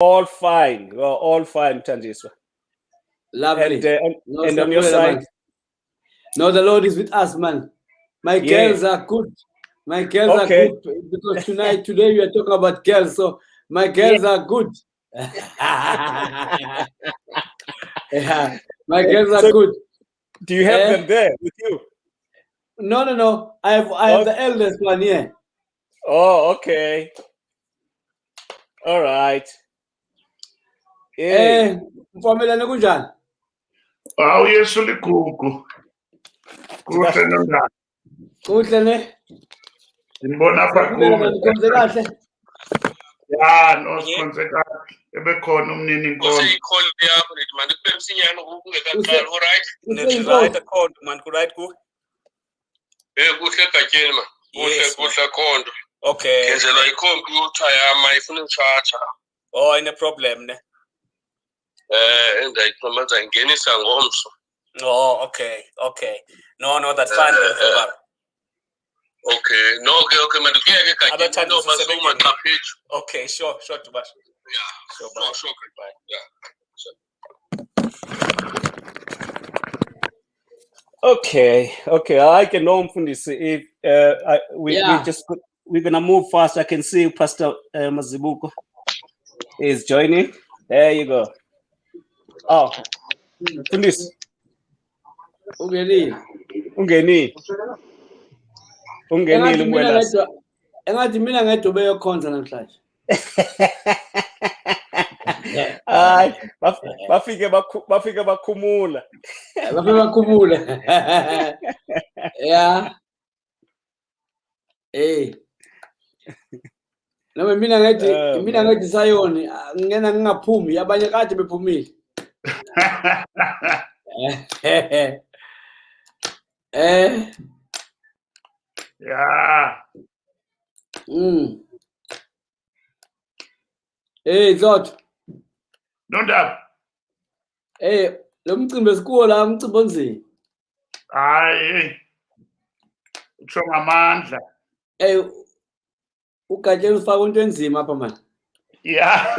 All fine. We're all fine, Thanjiswa. Lovely. And on your side? No, the Lord is with us, man. My girls are good. My girls are good because today we are talking about girls. So my girls are good. Yeah, my girls are good. Do you have them there with you? No. I have the eldest one here. Oh, okay. All right. Mfamela kunjani? Yesu ligugu. Kuhle nondaba. Kuhle ne? Ngibona apha kuhle kahle. Ya, sikhonze kahle. Ebekhona umnini inkonzo. Useyikhona yakho lethi manje kube msinyane ukungekaqali, all right? Right account man, ku right ku. Kuhle egatsheni man. Kuhle khondo. Okay. Ngenzela ikhompyutha yami ifuna ucharger. Oh, ine problem ne. Endayixhamaza ingenisa ngomso. Oh, okay. No, that's fine. Okay. No, okay, man. Abathandi no basoma cha page. Okay, sure, Tubash. Yeah. Sure, goodbye. Yeah. Okay. I can know Mfundisi if we're gonna move fast. I can see Pastor Mazibuko is joining. There you go. Oh, Mfundisi. Ungeni lumwelas. Engathi mina ngedwa beyokhonza namhlanje. Hayi, bafike bakhumula. Yeah. Noma mina ngathi sayoni ngena ngingaphumi abanye kade bephumile. Yeah. Zot. Nondaba. Lo mcimbi esikole la umcimbi onzima. Hayi. Utsho ngamandla. Ugatsheni ufaka into enzima apha man. Yeah.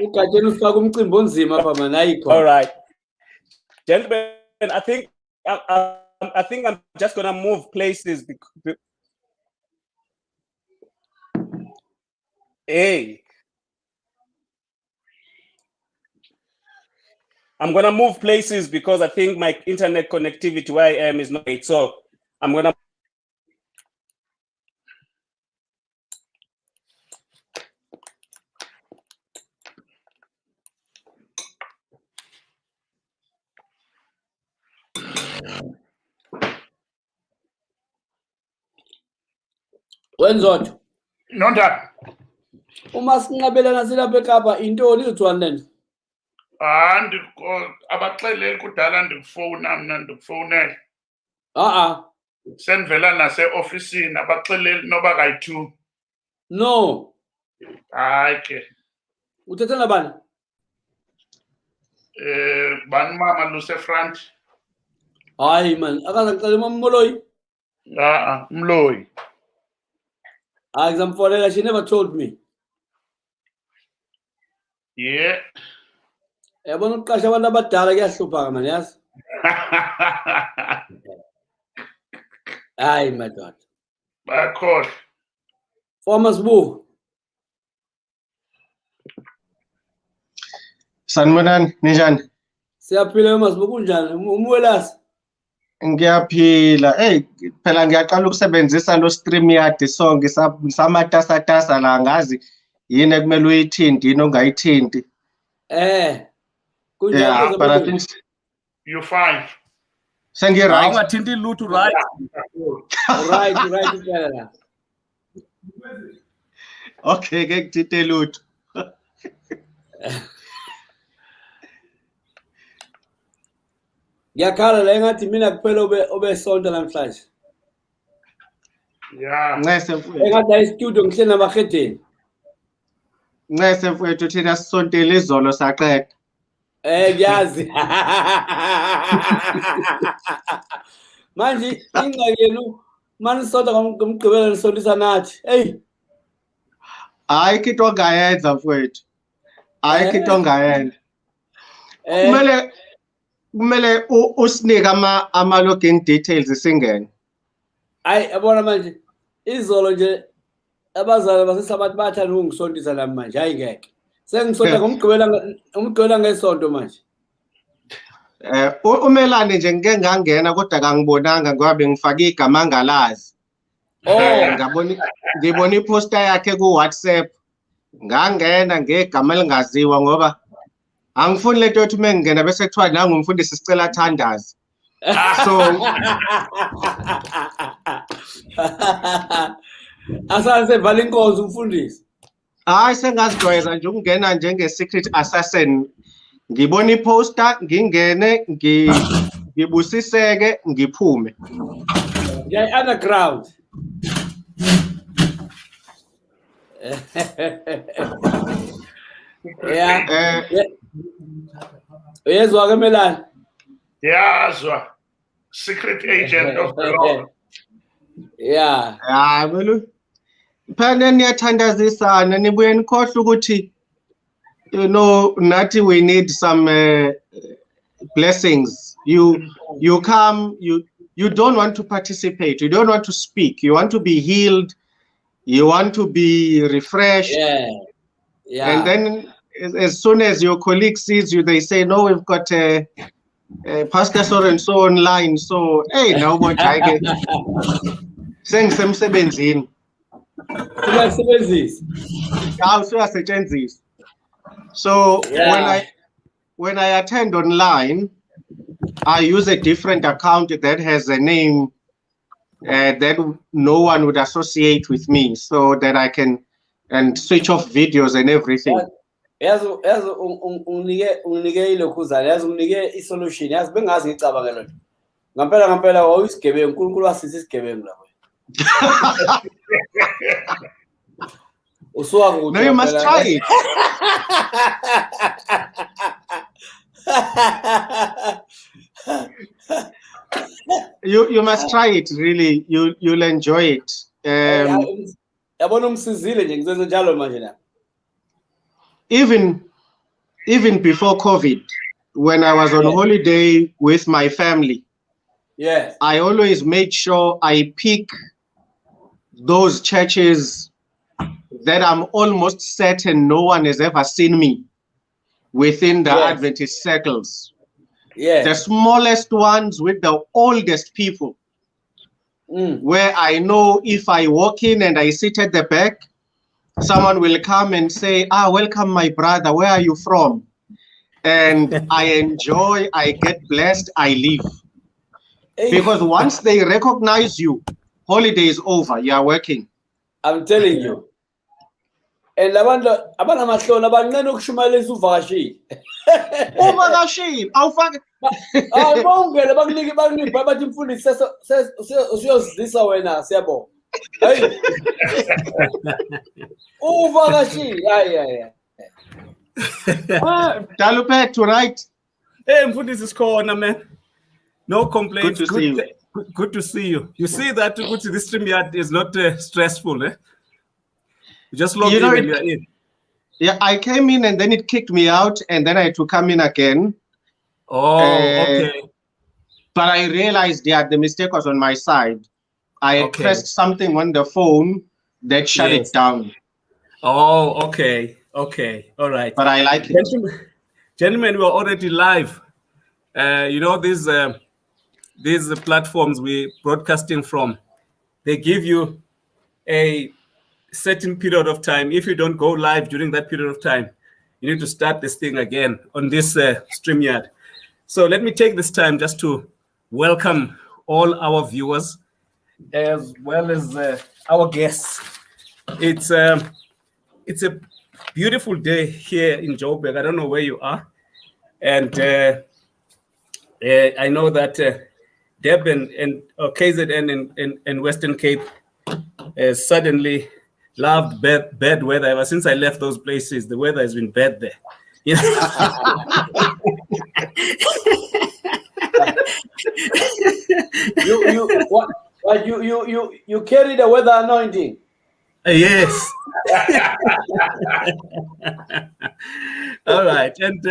Ugatsheni ufaka umcimbi onzima apha man ayikho. All right. Gentlemen, I think I'm just gonna move places because I'm gonna move places because I think my internet connectivity where I am is not great. So I'm gonna Wenzotho. Nondaba. Uma sinqabelana silapha eKapa intoni izithwani lena? Abaxeleli kudala ndikufowuna mina ndikufonela. Senivela nase-ofisini abaxeleli noba kayi-2. No. Hayi ke. Uthetha nabani? Bani mama lusefront. Hayi man, akaze ngicela uMloyi. Mloyi. Ngizamfonela, she never told me. Yeah. Yabona uqasha abantu abadala kuyahlupha man, yazi? Hayi madoda. Bayakhohlwa. Farmers Buwe. Sanibonani, ninjani? Siyaphila Mazibuko kunjani? Umwelasi? Ngiyaphila. Phela ngiyaqala ukusebenzisa lo StreamYard so ngisamatasa la ngazi yini ekumele uyithinti yini ongayithinti. Kunjani but I think you fine. Sengi-right. Ungathinti lutho right. Right phela. Okay, ke ngithinte lutho. Ngiyakhala la engathi mina kuphela obesonto namhlanje. Yeah. Ncese mfowethu. Engathi ayi-studio ngihleli nabakhetheni. Ncese mfowethu thina sisontele izolo saqeda. Ngiyazi. Manje ingxaki yenu manisonto ngomgqibelo nisontisa nathi. hayi khitwa ngayenza mfowethu hayi khitwa ngayenza kumele usinike ama-login details singene. Hayi yabona manje izolo nje abazali basesabathi bathanda ukungisondisa nami manje hayi ngeke sengisonta ngomgqibela ngesonto manje. Umelane nje ngike ngangena kodwa kangibonanga ngoba bengifake igama angalazi. Ngibona iposta yakhe ku-WhatsApp ngangena ngegama elingaziwa ngoba angifuni lento yokuthi uma ngingena bese kuthiwa nangu umfundisi sicela thandazi. So asasevala inkonzo umfundisi. Hayi sengazijwayeza nje ukungena njenge-secret assassin. Ngibona iposta ngingene ngibusiseke ngiphume. Yeah, underground. Yeah. Uyezwa ke Melane? Yazwa. Secret agent of the Lord. Yeah. Ah, well. Phana niyathandazisana nibuye nikhohle ukuthi nathi we need some blessings. You come, you don't want to participate, you don't want to speak, you want to be healed, you want to be refreshed. Yeah. And then as soon as your colleague sees you, they say, no, we've got Pastor so and so online. So, hey, now what I get? Sengisemsebenzini. So when I attend online, I use a different account that has a name that no one would associate with me, so that I can switch off videos and everything. Unginike ilokhuzana, unginike isolution, bengazi ngicabanga lona. Ngampela wawuyisigebengu, uNkulunkulu wasisa isigebengu lapho. No, you must try it. You must try it, really. You'll enjoy it. Even before COVID, when I was on holiday with my family, yes, I always made sure I pick those churches that I'm almost certain no one has ever seen me within the Adventist circles. The smallest ones with the oldest people, where I know if I walk in and I sit at the back, someone will come and say, welcome my brother, where are you from? And I enjoy, I get blessed, I leave. Because once they recognize you, holiday is over, you are working. I'm telling you. And abantu abangamahloni abancane ukushumayelisa uvakashile. Uvakashile awufake awungene bakunike bathi mfundisi usiyozisa wena siyabonga. Hayi. Uvakashile hayi. Dalupet, right? Hey, mfundisi sikhona man. No complaints. Good to see you. You see that this StreamYard is not stressful, eh? You just log in and you're in. Yeah, I came in and then it kicked me out and then I had to come in again. Oh, okay. But I realized, the mistake was on my side. I had pressed something on the phone that shut it down. Oh, okay. All right. But I like it. Gentlemen, we're already live. These platforms we're broadcasting from, they give you a certain period of time. If you don't go live during that period of time, you need to start this thing again on this StreamYard. So let me take this time just to welcome all our viewers as well as our guests. It's a beautiful day here in Joburg. I don't know where you are. And I know that Durban and KZN and Western Cape suddenly loved bad weather. Ever since I left those places, the weather has been bad there. You carry the weather anointing. Yes. All right. And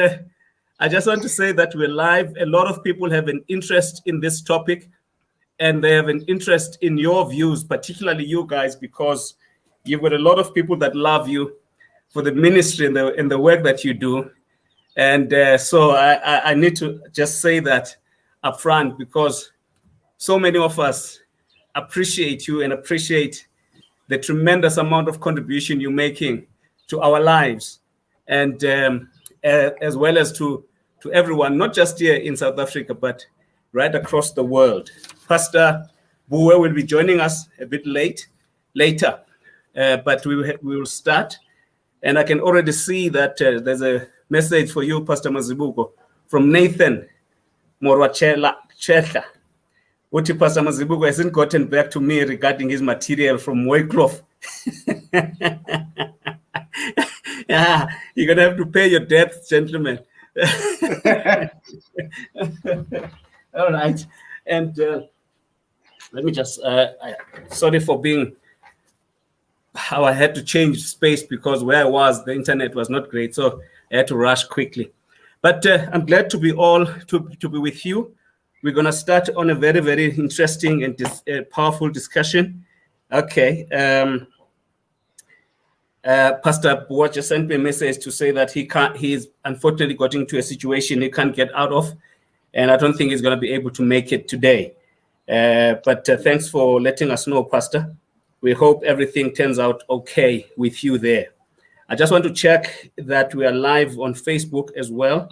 I just want to say that we're live. A lot of people have an interest in this topic, and they have an interest in your views, particularly you guys, because you've got a lot of people that love you for the ministry and the work that you do. And so I need to just say that up front, because so many of us appreciate you and appreciate the tremendous amount of contribution you're making to our lives, and as well as to everyone, not just here in South Africa, but right across the world. Pastor Buwe will be joining us a bit later, but we will start. And I can already see that there's a message for you, Pastor Mazibuko, from Nathan Morwachela Cheta. Uti Pastor Mazibuko hasn't gotten back to me regarding his material from Wycliffe. Yeah, you're going to have to pay your debts, gentlemen. All right. And let me just, sorry for being, how I had to change space because where I was, the internet was not great. So I had to rush quickly. But I'm glad to be with you. We're going to start on a very, very interesting and powerful discussion. Okay. Pastor Buwe just sent me a message to say that he's unfortunately got into a situation he can't get out of. And I don't think he's going to be able to make it today. But thanks for letting us know, Pastor. We hope everything turns out okay with you there. I just want to check that we are live on Facebook as well,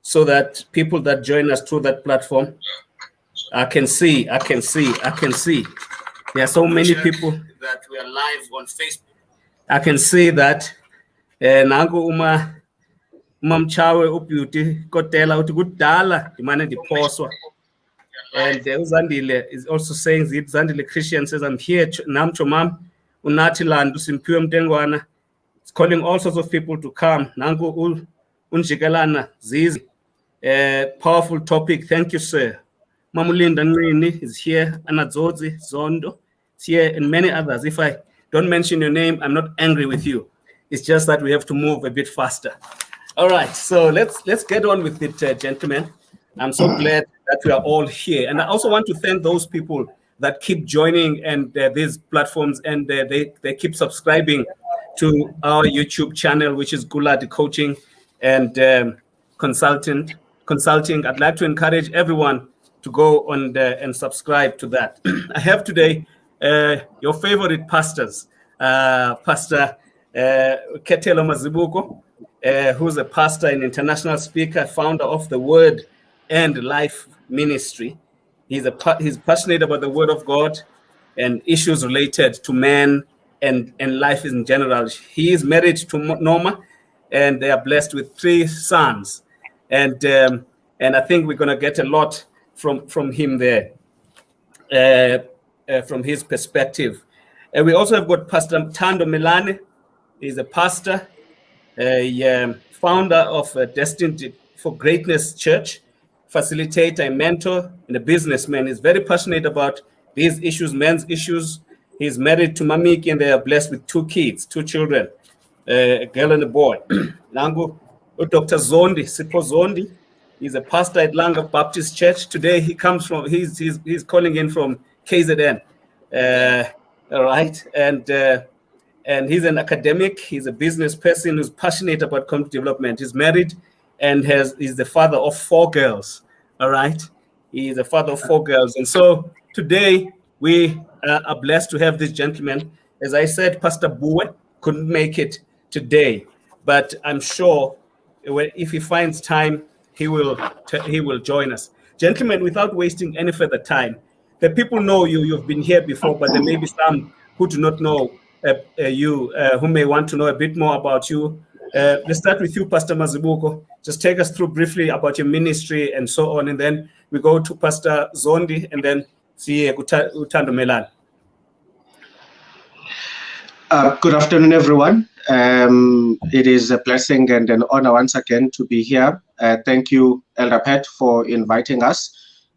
so that people that join us through that platform, I can see. There are so many people that we are live on Facebook. I can see that. Nangu umamchawe ubeauty kotela uti kudala imane ndiphoswa. And Zandile is also saying, Zandile Christian says, I'm here, Namcho Mam, Unati Land, Usimpium Dengwana. It's calling all sorts of people to come. Nangu Unjigalana, Zizi. Powerful topic. Thank you, sir. Mamulinda Nrini is here. Anadzozi, Zondo is here, and many others. If I don't mention your name, I'm not angry with you. It's just that we have to move a bit faster. All right, so let's get on with it, gentlemen. I'm so glad that we are all here. And I also want to thank those people that keep joining and these platforms, and they keep subscribing to our YouTube channel, which is Gulati Coaching and Consulting. I'd like to encourage everyone to go on and subscribe to that. I have today your favorite pastors, Pastor Khethelo Mazibuko, who's a pastor and international speaker, founder of the Word and Life Ministry. He's passionate about the Word of God and issues related to man and life in general. He is married to Norma, and they are blessed with 3 sons. And I think we're going to get a lot from him there, from his perspective. And we also have got Pastor Thando Melane. He's a pastor, a founder of Destined for Greatness Church, facilitator, a mentor, and a businessman. He's very passionate about these issues, men's issues. He's married to Mamiki, and they are blessed with 2 kids, 2 children, a girl and a boy. Nangu, Dr Zondi, Sipho Zondi. He's a pastor at Langa Baptist Church. Today he comes from, he's calling in from KZN. All right, and he's an academic. He's a business person who's passionate about community development. He's married and is the father of 4 girls. All right, he is the father of 4 girls. And so today we are blessed to have this gentleman. As I said, Pastor Buwe couldn't make it today, but I'm sure if he finds time, he will join us. Gentlemen, without wasting any further time, the people know you've been here before, but there may be some who do not know you, who may want to know a bit more about you. Let's start with you, Pastor Mazibuko. Just take us through briefly about your ministry and so on, and then we go to Pastor Zondi, and then see Thando Melane. Good afternoon, everyone. It is a blessing and an honor once again to be here. Thank you, Elder Pat, for inviting us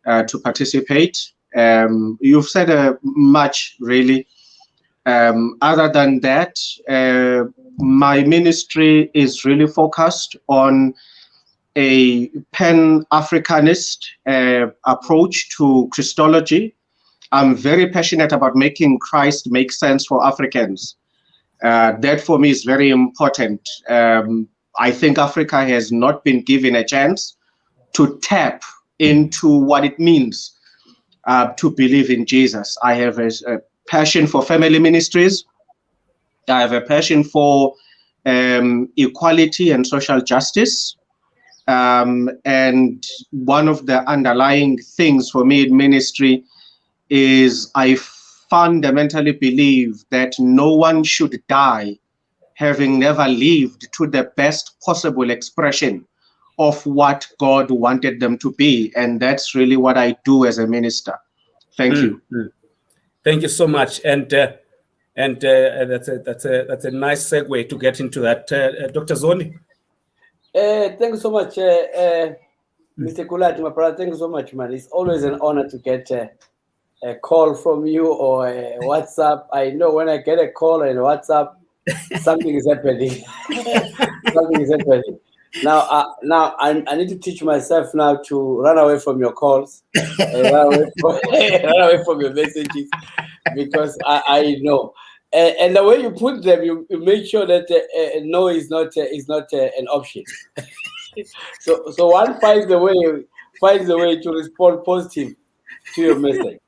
to participate. You've said much, really. Other than that, my ministry is really focused on a Pan-Africanist approach to Christology. I'm very passionate about making Christ make sense for Africans. That for me is very important. I think Africa has not been given a chance to tap into what it means to believe in Jesus. I have a passion for family ministries. I have a passion for equality and social justice. And one of the underlying things for me in ministry is I fundamentally believe that no one should die having never lived to the best possible expression of what God wanted them to be. And that's really what I do as a minister. Thank you. Thank you so much. And that's a nice segue to get into that. Dr. Zondi. Thank you so much, Mr. Kulati, my brother. Thank you so much, man. It's always an honor to get a call from you or a WhatsApp. I know when I get a call and WhatsApp, something is happening. Something is happening. Now I need to teach myself now to run away from your calls, run away from your messages, because I know. And the way you put them, you make sure that no is not an option. so one finds the way to respond positive to your message.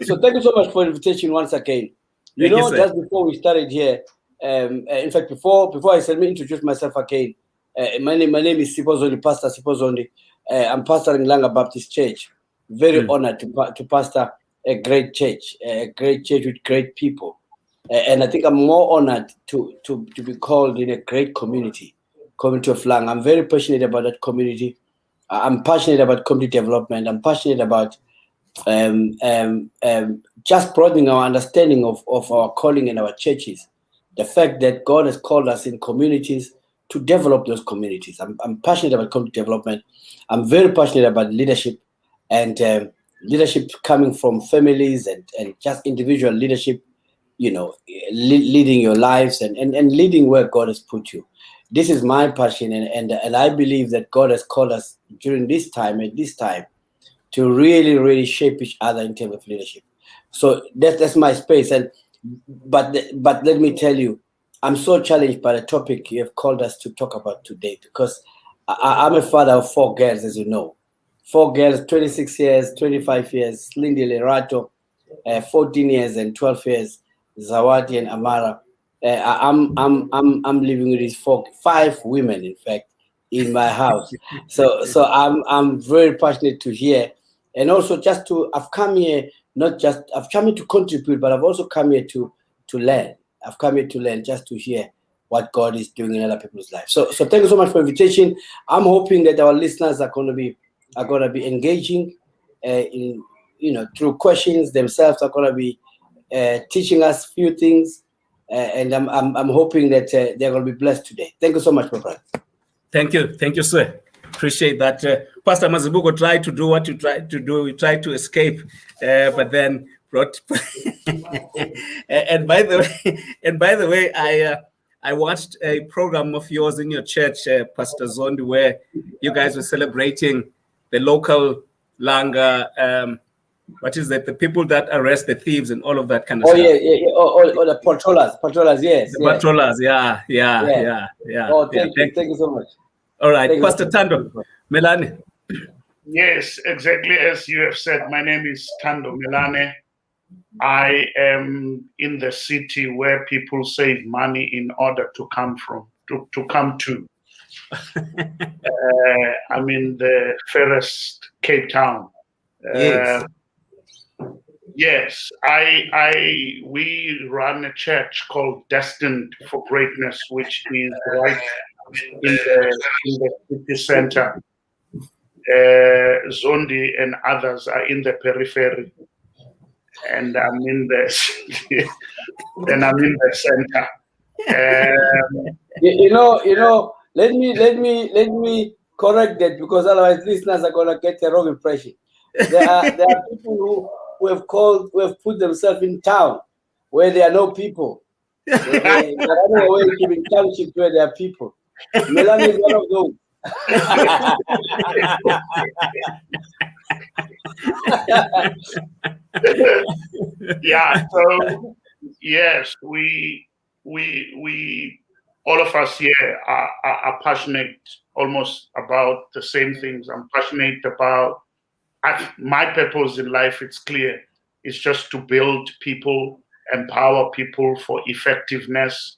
So thank you so much for the invitation once again. You know, just before we started here, in fact, before I introduce myself again, my name is Sipho Zondi, Pastor Sipho Zondi. I'm pastoring Langa Baptist Church. Very honored to pastor a great church with great people. And I think I'm more honored to be called in a great community of Langa. I'm very passionate about that community. I'm passionate about community development. I'm passionate about just broadening our understanding of our calling in our churches. The fact that God has called us in communities to develop those communities. I'm passionate about community development. I'm very passionate about leadership and leadership coming from families and just individual leadership, you know, leading your lives and leading where God has put you. This is my passion, and I believe that God has called us during this time to really, really shape each other in terms of leadership. So that's my space. But let me tell you, I'm so challenged by the topic you have called us to talk about today, because I'm a father of 4 girls, as you know. 4 girls, 26 years, 25 years, Lindy Lerato, 14 years and 12 years, Zawadi and Amara. I'm living with these 5 women, in fact, in my house. So I'm very passionate to hear, and also I've come here to contribute, but I've also come here to learn. I've come here to learn, just to hear what God is doing in other people's lives. So thank you so much for the invitation. I'm hoping that our listeners are going to be engaging through questions themselves. Are going to be teaching us a few things, and I'm hoping that they're going to be blessed today. Thank you so much, my brother. Thank you, sir. Appreciate that. Pastor Mazibuko tried to do what you tried to do. You tried to escape, but then brought. and by the way, I watched a program of yours in your church, Pastor Zondi, where you guys were celebrating the local Langa. What is that? The people that arrest the thieves and all of that kind of stuff. Oh, the patrollers, yes. The patrollers, yeah. Oh, thank you so much. All right, Pastor Thando, Melane. Yes, exactly as you have said. My name is Thando Melane. I am in the city where people save money in order to come to. I'm in the fairest Cape Town. Yes, we run a church called Destined for Greatness, which is right in the city center. Zondi and others are in the periphery, and I'm in the city, and I'm in the center. Let me correct that, because otherwise listeners are gonna get the wrong impression. There are people who have put themselves in town. where there are no people. They're running away to townships where there are people. Melane is one of those. Yeah. So yes, we all of us here are passionate almost about the same things. I'm passionate about my purpose in life. It's clear. It's just to build people, empower people for effectiveness.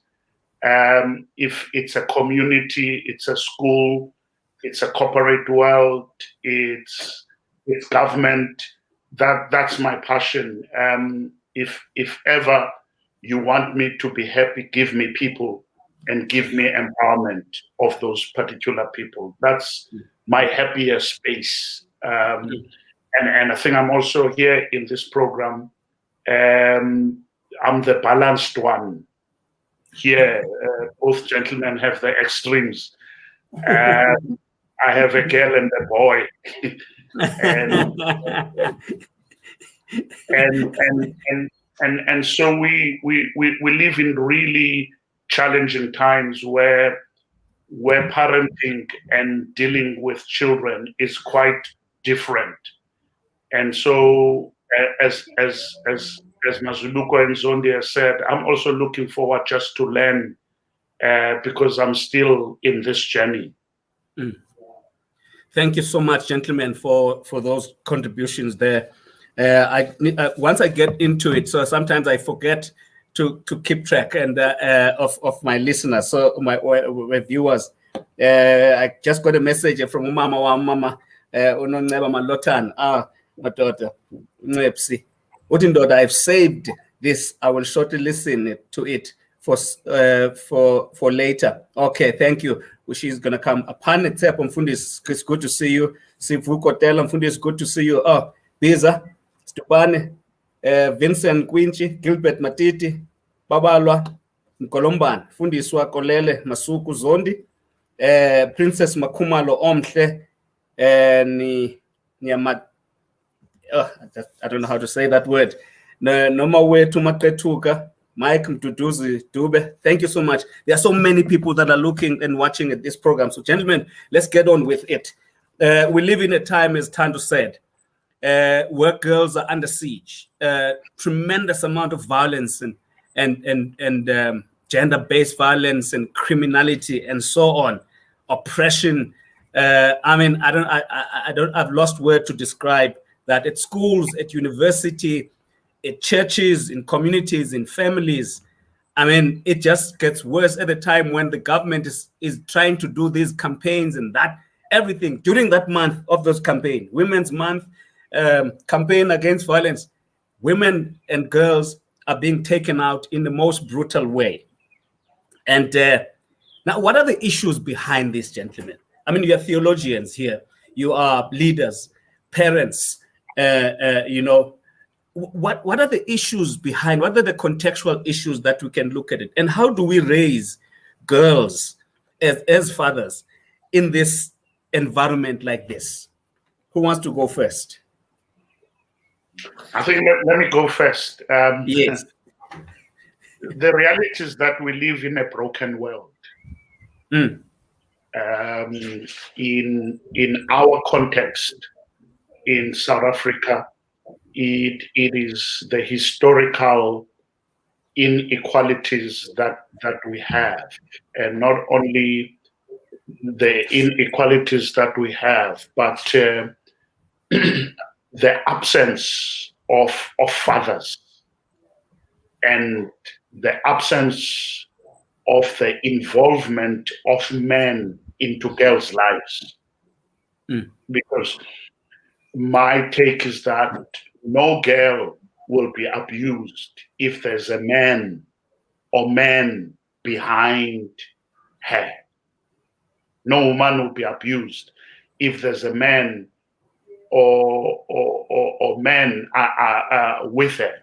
If it's a community, it's a school, it's a corporate world, it's government. That's my passion. If ever you want me to be happy, give me people and give me empowerment of those particular people. That's my happiest space. And I think I'm also here in this program. I'm the balanced one. Here, both gentlemen have the extremes. I have a girl and a boy. and so we live in really challenging times where parenting and dealing with children is quite different. And so as Mazibuko and Zondi have said, I'm also looking forward just to learn because I'm still in this journey. Thank you so much, gentlemen, for those contributions there. Once I get into it, so sometimes I forget to keep track and of my listeners, so my viewers. I just got a message from Mama Unoneba Malotan. My daughter, I've saved this. I will shortly listen to it for later. Okay, thank you. She's gonna come. Upon it, it's good to see you. Sipho Zondi, it's good to see you. Oh, Biza, Stupane, Vincent Quinci, Gilbert Matiti, Babalwa, Nkolomban, Fundiswa Kolele, Masuku Zondi, Princess Makumalo Omhle, I don't know how to say that word. No more way to Matetuka. Mike Mduduzi Dube, thank you so much. There are so many people that are looking and watching at this program. So, gentlemen, let's get on with it. We live in a time, as Thando said, where girls are under siege. Tremendous amount of violence and gender-based violence and criminality and so on, oppression. I've lost word to describe that at schools, at university, at churches, in communities, in families. It just gets worse at the time when the government is trying to do these campaigns and that everything during that month of those campaigns, Women's Month, campaign against violence. Women and girls are being taken out in the most brutal way. And now, what are the issues behind this, gentlemen? You are theologians here. You are leaders, parents, What are the issues behind? What are the contextual issues that we can look at it? And how do we raise girls as fathers in this environment like this? Who wants to go first? I think let me go first. Yes. The reality is that we live in a broken world. In our context, in South Africa, it is the historical inequalities that we have, and not only the inequalities that we have, but the absence of fathers and the absence of the involvement of men into girls' lives. Because my take is that no girl will be abused if there's a man or men behind her. No woman will be abused if there's a man or men are with her.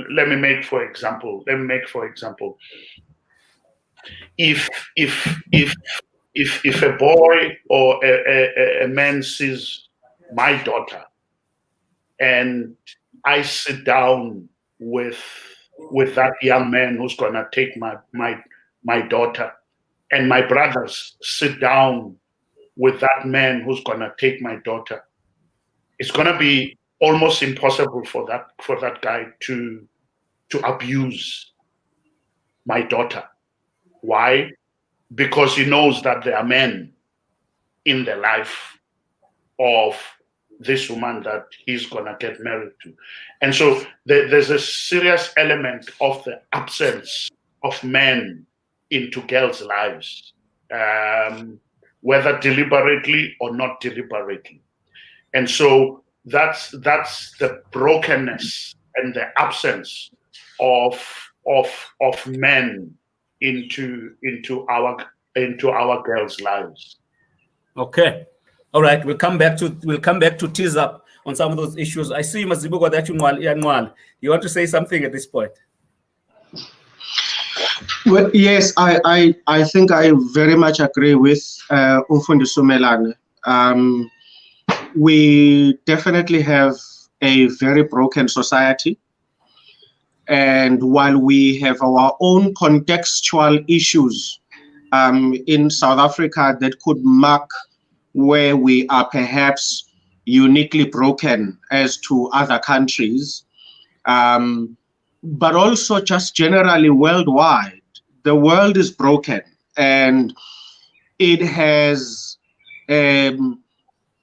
Let me make for example. If a boy or a man sees my daughter, and I sit down with with that young man who's going to take my daughter, and my brothers sit down with that man who's going to take my daughter, it's going to be almost impossible for that guy to abuse my daughter. Why? Because he knows that there are men in the life of this woman that he's going to get married to. And so there's a serious element of the absence of men into girls' lives, whether deliberately or not deliberately. And so that's the brokenness and the absence of men into our girls' lives. Okay. All right, we'll come back to tease up on some of those issues. I see Mazibuko that you want to say something at this point? Well, yes, I think I very much agree with Umfundisi Melane. We definitely have a very broken society. And while we have our own contextual issues in South Africa that could mark where we are perhaps uniquely broken as to other countries, but also just generally worldwide, the world is broken, and it has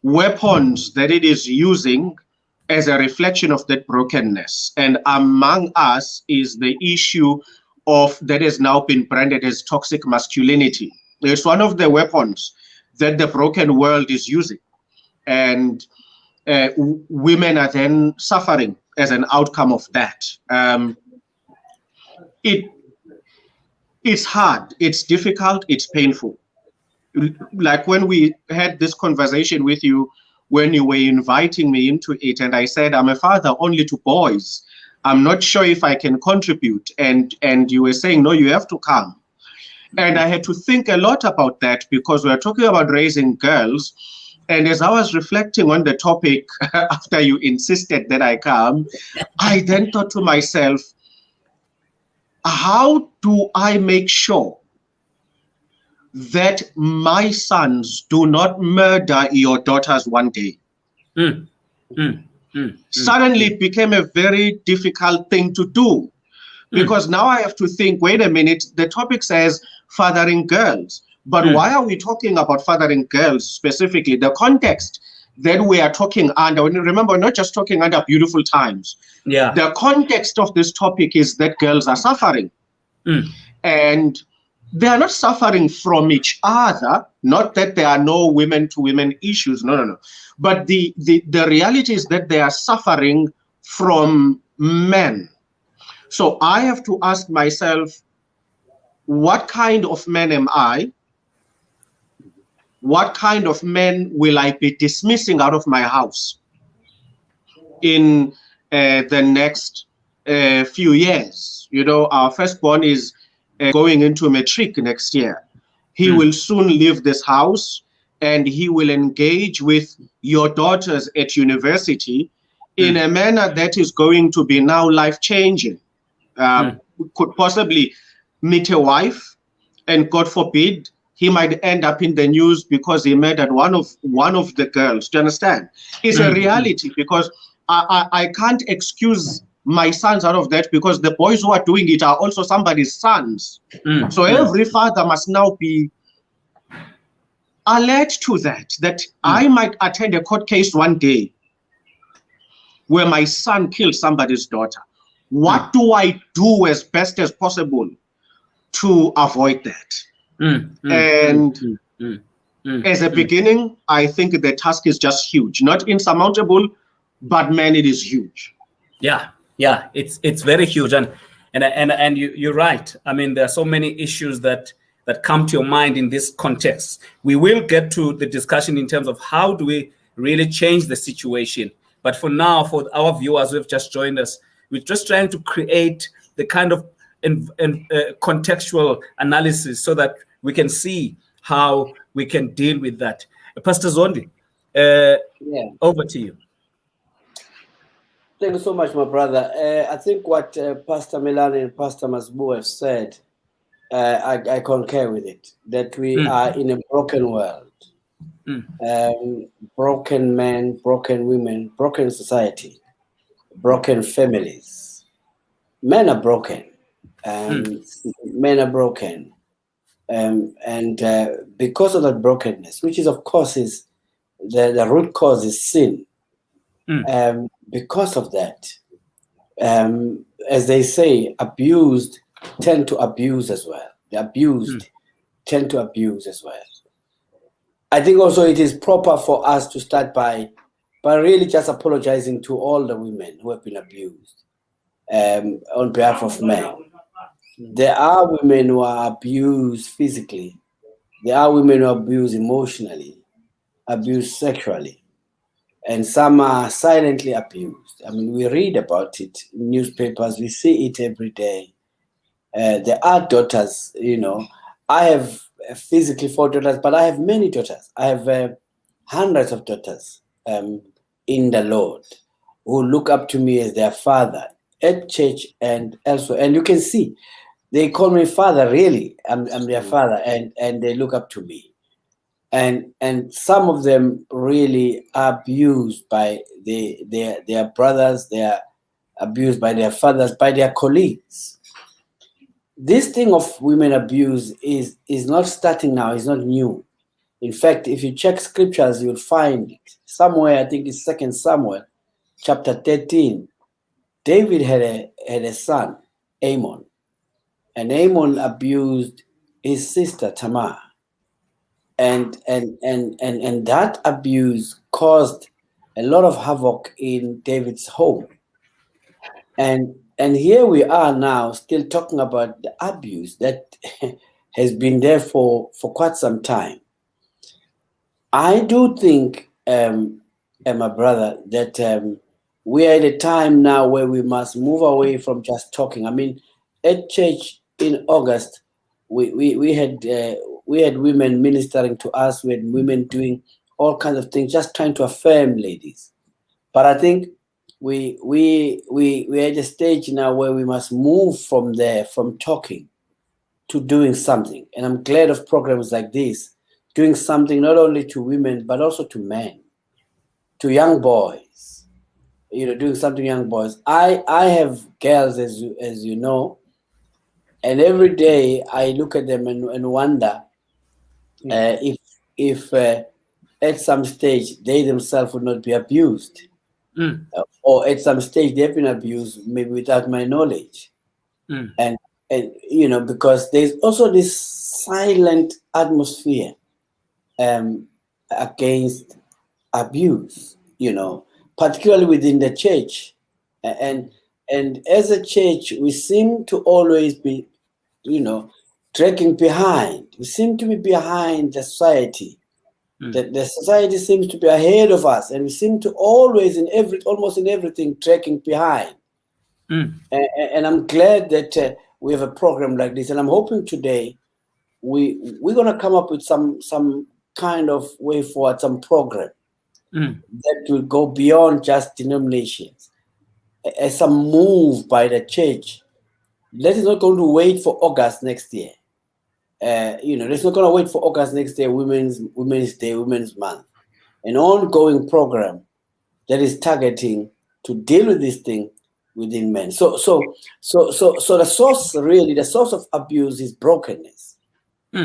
weapons that it is using as a reflection of that brokenness. And among us is the issue of that has now been branded as toxic masculinity. It's one of the weapons that the broken world is using. And women are then suffering as an outcome of that. It's hard, it's difficult, it's painful. Like when we had this conversation with you, when you were inviting me into it, and I said, I'm a father only to boys. I'm not sure if I can contribute. And you were saying, no, you have to come. And I had to think a lot about that, because we're talking about raising girls. And as I was reflecting on the topic, after you insisted that I come, I then thought to myself, how do I make sure that my sons do not murder your daughters one day? Suddenly it became a very difficult thing to do, because now I have to think, wait a minute, the topic says fathering girls, but why are we talking about fathering girls specifically? The context that we are talking under, remember, we're not just talking under beautiful times. Yeah. The context of this topic is that girls are suffering. And they are not suffering from each other, not that there are no women-to-women issues, no. But the reality is that they are suffering from men. So I have to ask myself, what kind of man am I? What kind of men will I be dismissing out of my house in the next few years? You know, our firstborn is going into matric next year. He will soon leave this house, and he will engage with your daughters at university in a manner that is going to be now life-changing. Could possibly meet a wife, and God forbid, he might end up in the news because he murdered one of the girls. Do you understand? It's a reality, because I can't excuse my sons out of that, because the boys who are doing it are also somebody's sons. So every father must now be alert to that I might attend a court case one day where my son killed somebody's daughter. What do I do as best as possible to avoid that? As a beginning, I think the task is just huge, not insurmountable, but man, it is huge. Yeah, it's very huge, and you're right. I mean, there are so many issues that come to your mind in this context. We will get to the discussion in terms of how do we really change the situation. But for now, for our viewers who have just joined us, we're just trying to create the kind of contextual analysis so that we can see how we can deal with that. Pastor Zondi, over to you. Thank you so much, my brother. I think what Pastor Melane and Pastor Mazibuko have said, I concur with it, that we are in a broken world. Broken men, broken women, broken society, broken families. Men are broken. Men are broken. And because of that brokenness, which is, of course, is the root cause is sin. Because of that, as they say, abused tend to abuse as well. The abused tend to abuse as well. I think also it is proper for us to start by really just apologizing to all the women who have been abused on behalf of men. There are women who are abused physically. There are women who are abused emotionally, abused sexually, and some are silently abused. I mean, we read about it in newspapers. We see it every day. There are daughters, I have physically 4 daughters, but I have many daughters. I have hundreds of daughters in the Lord who look up to me as their father at church and elsewhere. And you can see, they call me father, really. I'm their father, and they look up to me. And some of them really are abused by their brothers, they are abused by their fathers, by their colleagues. This thing of women abuse is not starting now, it's not new. In fact, if you check scriptures, you'll find it. Somewhere, I think it's 2 Samuel, chapter 13. David had a son, Amon. And Amon abused his sister Tamar. And that abuse caused a lot of havoc in David's home. And here we are now still talking about the abuse that has been there for quite some time. I do think, my brother, that we are at a time now where we must move away from just talking. I mean, at church in August, we had women ministering to us. We had women doing all kinds of things, just trying to affirm ladies. But I think we're at a stage now where we must move from there, from talking to doing something. And I'm glad of programs like this, doing something not only to women, but also to men, to young boys, doing something to young boys. I have girls, as you know, and every day I look at them and wonder if at some stage they themselves would not be abused. Or at some stage they've been abused, maybe without my knowledge. And because there's also this silent atmosphere against abuse, particularly within the church. And as a church, we seem to always be, dragging behind. We seem to be behind the society. The society seems to be ahead of us, and we seem to always, almost in everything, tracking behind. And I'm glad that we have a program like this, and I'm hoping today we're going to come up with some kind of way forward, some program that will go beyond just denominations, as some move by the church. That is not going to wait for August next year. It's not going to wait for August next year, Women's Day, Women's Month. An ongoing program that is targeting to deal with this thing within men. So the source of abuse is brokenness.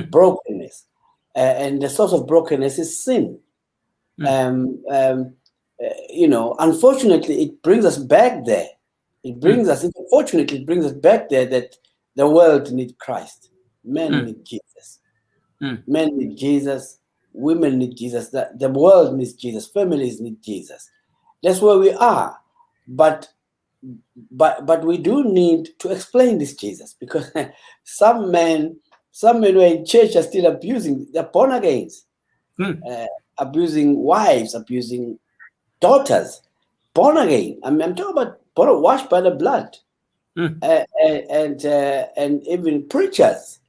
Brokenness. And the source of brokenness is sin. Unfortunately, it brings us back there. Unfortunately, it brings us back there that the world needs Christ. Men need Jesus. Men need Jesus. Women need Jesus. The world needs Jesus. Families need Jesus. That's where we are. But we do need to explain this Jesus, because some men who are in church are still abusing. They're born again, abusing wives, abusing daughters, born again. I'm talking about washed by the blood, and even preachers.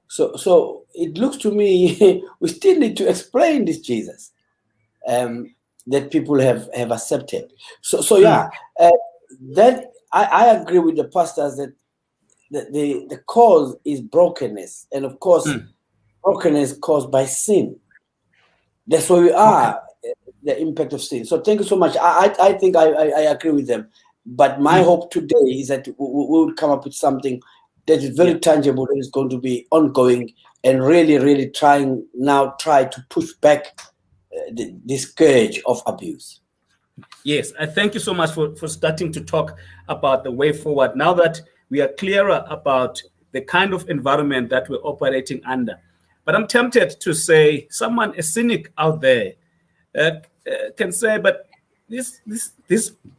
So it looks to me we still need to explain this Jesus that people have accepted. then I agree with the pastors that the cause is brokenness, and of course, brokenness caused by sin. That's where we are. The impact of sin. So thank you so much. I think I agree with them. But my hope today is that we will come up with something that is very tangible, that is going to be ongoing, and really try to push back the scourge of abuse. Yes, I thank you so much for starting to talk about the way forward. Now that we are clearer about the kind of environment that we're operating under. But I'm tempted to say, a cynic out there can say, but this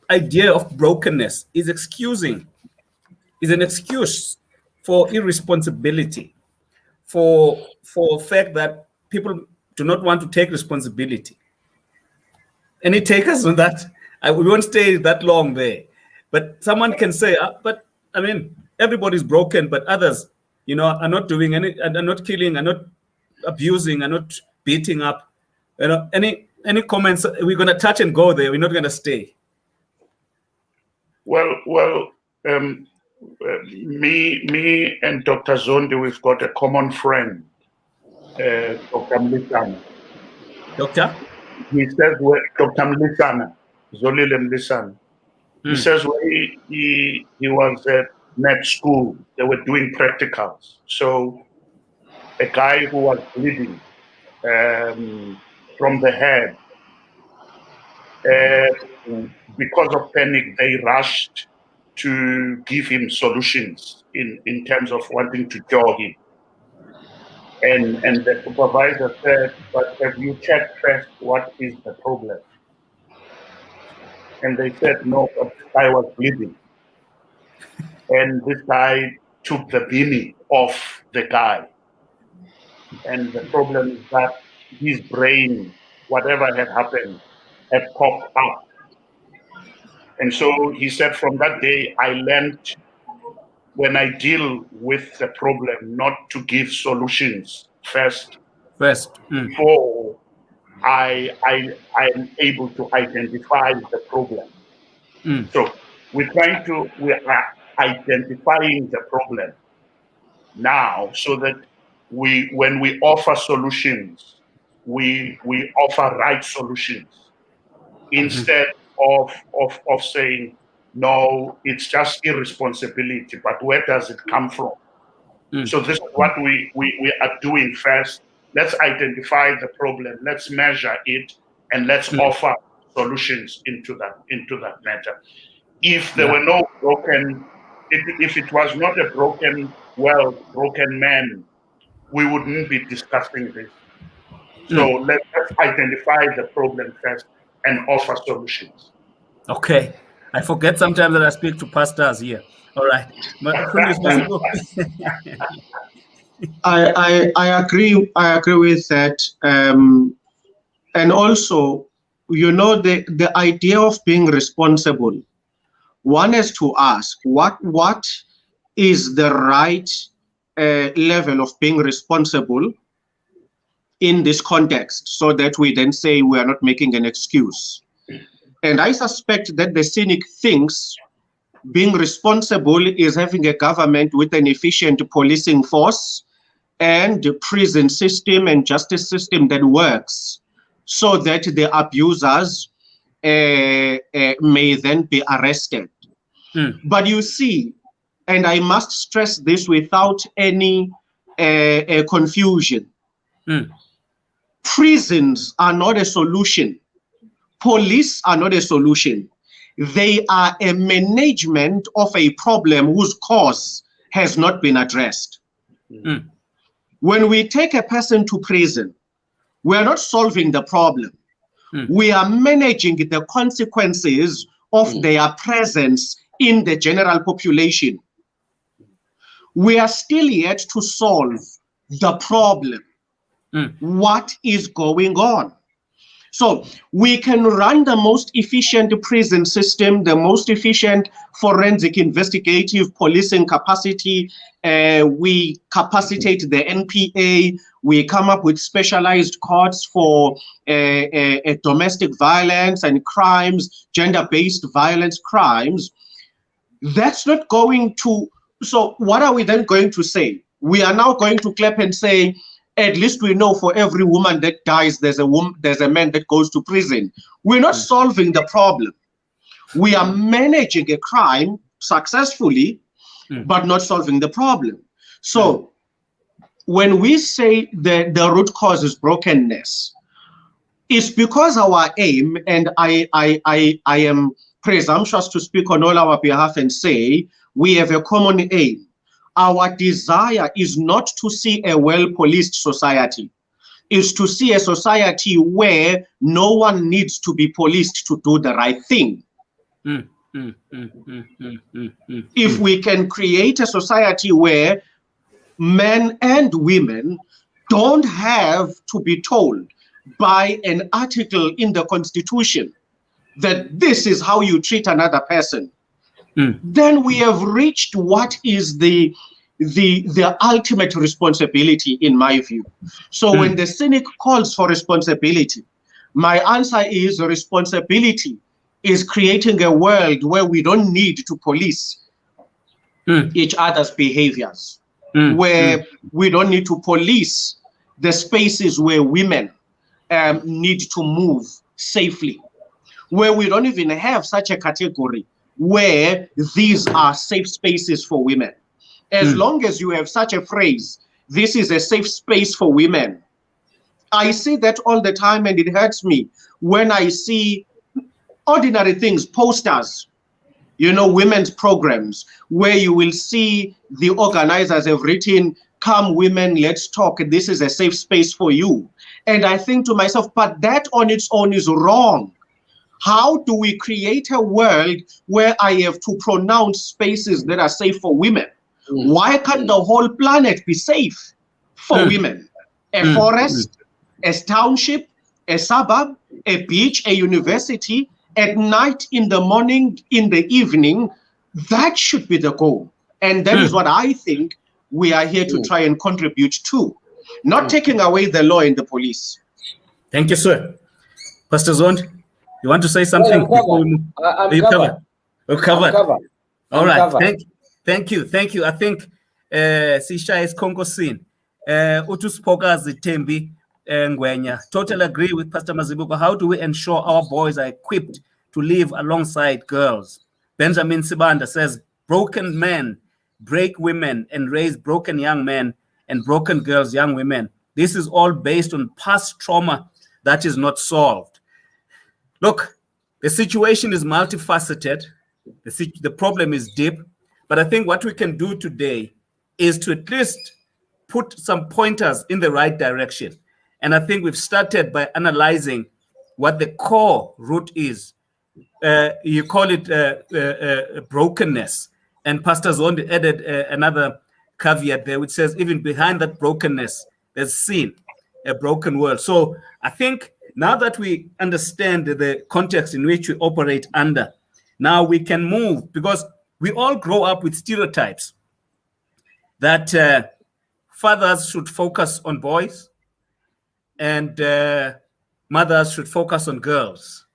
idea of brokenness is an excuse for irresponsibility, for fact that people do not want to take responsibility. Any takers on that? We won't stay that long there. But someone can say, but I mean, everybody's broken, but others, are not doing are not killing, are not abusing, are not beating up. Any comments? We're going to touch and go there. We're not going to stay. Well, me and Dr. Zondi, we've got a common friend, Dr. Mlisana. Doctor? He says, Dr. Mlisana, Zolile Mlisana. He says when he was at med school, they were doing practicals. So a guy who was bleeding from the head, because of panic, they rushed to give him solutions in terms of wanting to cure him. And the supervisor said, but have you checked first what is the problem? And they said, no, but this guy was bleeding. And this guy took the beanie off the guy. And the problem is that his brain, whatever had happened, had popped up. And so he said, from that day, I learned when I deal with the problem, not to give solutions first. Before I am able to identify the problem. So we are identifying the problem now, so that when we offer solutions, we offer right solutions instead of saying, no, it's just irresponsibility, but where does it come from? So this is what we are doing first. Let's identify the problem, let's measure it, and let's offer solutions into that matter. If there were no if it was not a broken world, broken man, we wouldn't be discussing this. So let's identify the problem first and offer solutions. Okay. I forget sometimes that I speak to pastors here. All right. I agree with that. And also, the idea of being responsible, one is to ask what is the right level of being responsible in this context, so that we then say we are not making an excuse. And I suspect that the cynic thinks being responsible is having a government with an efficient policing force and prison system and justice system that works, so that the abusers may then be arrested. But you see, and I must stress this without any confusion, prisons are not a solution. Police are not a solution. They are a management of a problem whose cause has not been addressed. When we take a person to prison, we are not solving the problem. We are managing the consequences of their presence in the general population. We are still yet to solve the problem. What is going on? So we can run the most efficient prison system, the most efficient forensic investigative policing capacity. We capacitate the NPA. We come up with specialized courts for domestic violence and crimes, gender-based violence crimes. That's not going to, so what are we then going to say? We are now going to clap and say, at least we know for every woman that dies, there's a man that goes to prison. We're not solving the problem. We are managing a crime successfully, but not solving the problem. So when we say that the root cause is brokenness, it's because our aim, and I am presumptuous to speak on all our behalf and say we have a common aim. Our desire is not to see a well-policed society. It's to see a society where no one needs to be policed to do the right thing. If we can create a society where men and women don't have to be told by an article in the Constitution that this is how you treat another person, then we have reached what is the ultimate responsibility, in my view. So when the cynic calls for responsibility, my answer is responsibility is creating a world where we don't need to police each other's behaviors, where we don't need to police the spaces where women need to move safely, where we don't even have such a category where these are safe spaces for women. As long as you have such a phrase, this is a safe space for women. I see that all the time, and it hurts me when I see ordinary things, posters, you know, women's programs, where you will see the organizers have written, "Come women, let's talk. This is a safe space for you." And I think to myself, but that on its own is wrong. How do we create a world where I have to pronounce spaces that are safe for women? Why can't the whole planet be safe for women? A forest, a township, a suburb, a beach, a university, at night, in the morning, in the evening, that should be the goal. And that is what I think we are here to try and contribute to, not taking away the law and the police. Thank you, sir. Pastor Zondi, you want to say something? I'm covered. We're covered. All right. Covered. Thank you. I think Sisha is Kongosin. Utuspoka Zitembi Ngwenya. Totally agree with Pastor Mazibuko. How do we ensure our boys are equipped to live alongside girls? Benjamin Sibanda says, broken men break women and raise broken young men and broken girls, young women. This is all based on past trauma that is not solved. Look, the situation is multifaceted. The problem is deep. But I think what we can do today is to at least put some pointers in the right direction. And I think we've started by analyzing what the core root is. You call it brokenness. And Pastor Zondi added another caveat there, which says even behind that brokenness, there's sin, a broken world. So I think now that we understand the context in which we operate under, now we can move, because we all grow up with stereotypes that fathers should focus on boys and mothers should focus on girls.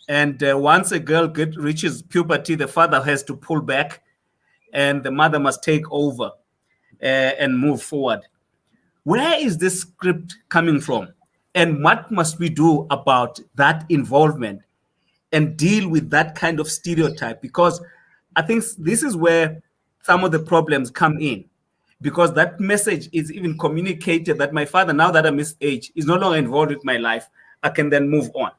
And once a girl reaches puberty, the father has to pull back and the mother must take over and move forward. Where is this script coming from? And what must we do about that involvement and deal with that kind of stereotype? Because I think this is where some of the problems come in, because that message is even communicated that my father, now that I'm his age, is no longer involved with my life. I can then move on.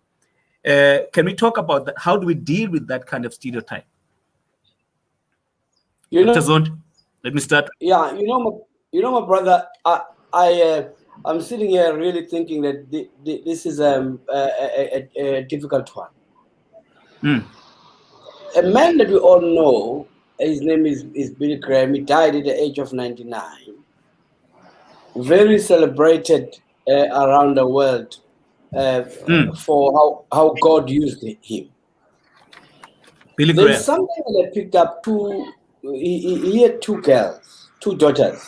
Can we talk about that? How do we deal with that kind of stereotype? Dr. Zondi, let me start. Yeah, my brother, I'm sitting here really thinking that this is a difficult one. A man that we all know, his name is Billy Graham. He died at the age of 99. Very celebrated around the world for how God used him. Billy Graham. There's something that I picked up. He had two girls, two daughters.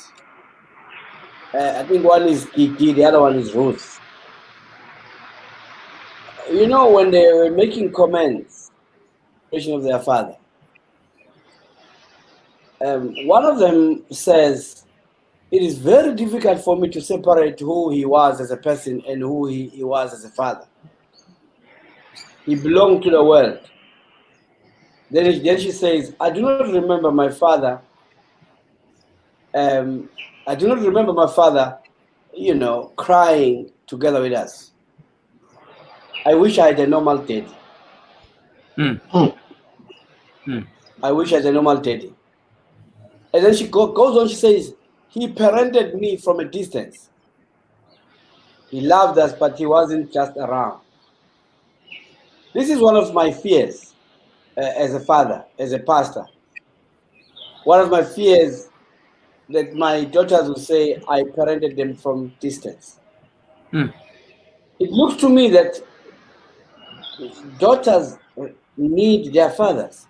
I think one is Kiki, the other one is Ruth. You know, when they were making comments of their father, One of them says, it is very difficult for me to separate who he was as a person and who he was as a father. He belonged to the world. Then she says, I do not remember my father. I do not remember my father, crying together with us. I wish I had a normal daddy. I wish I had a normal daddy. And then she goes on, she says, he parented me from a distance. He loved us, but he wasn't just around. This is one of my fears as a father, as a pastor. One of my fears that my daughters will say, I parented them from distance. It looks to me that daughters need their fathers.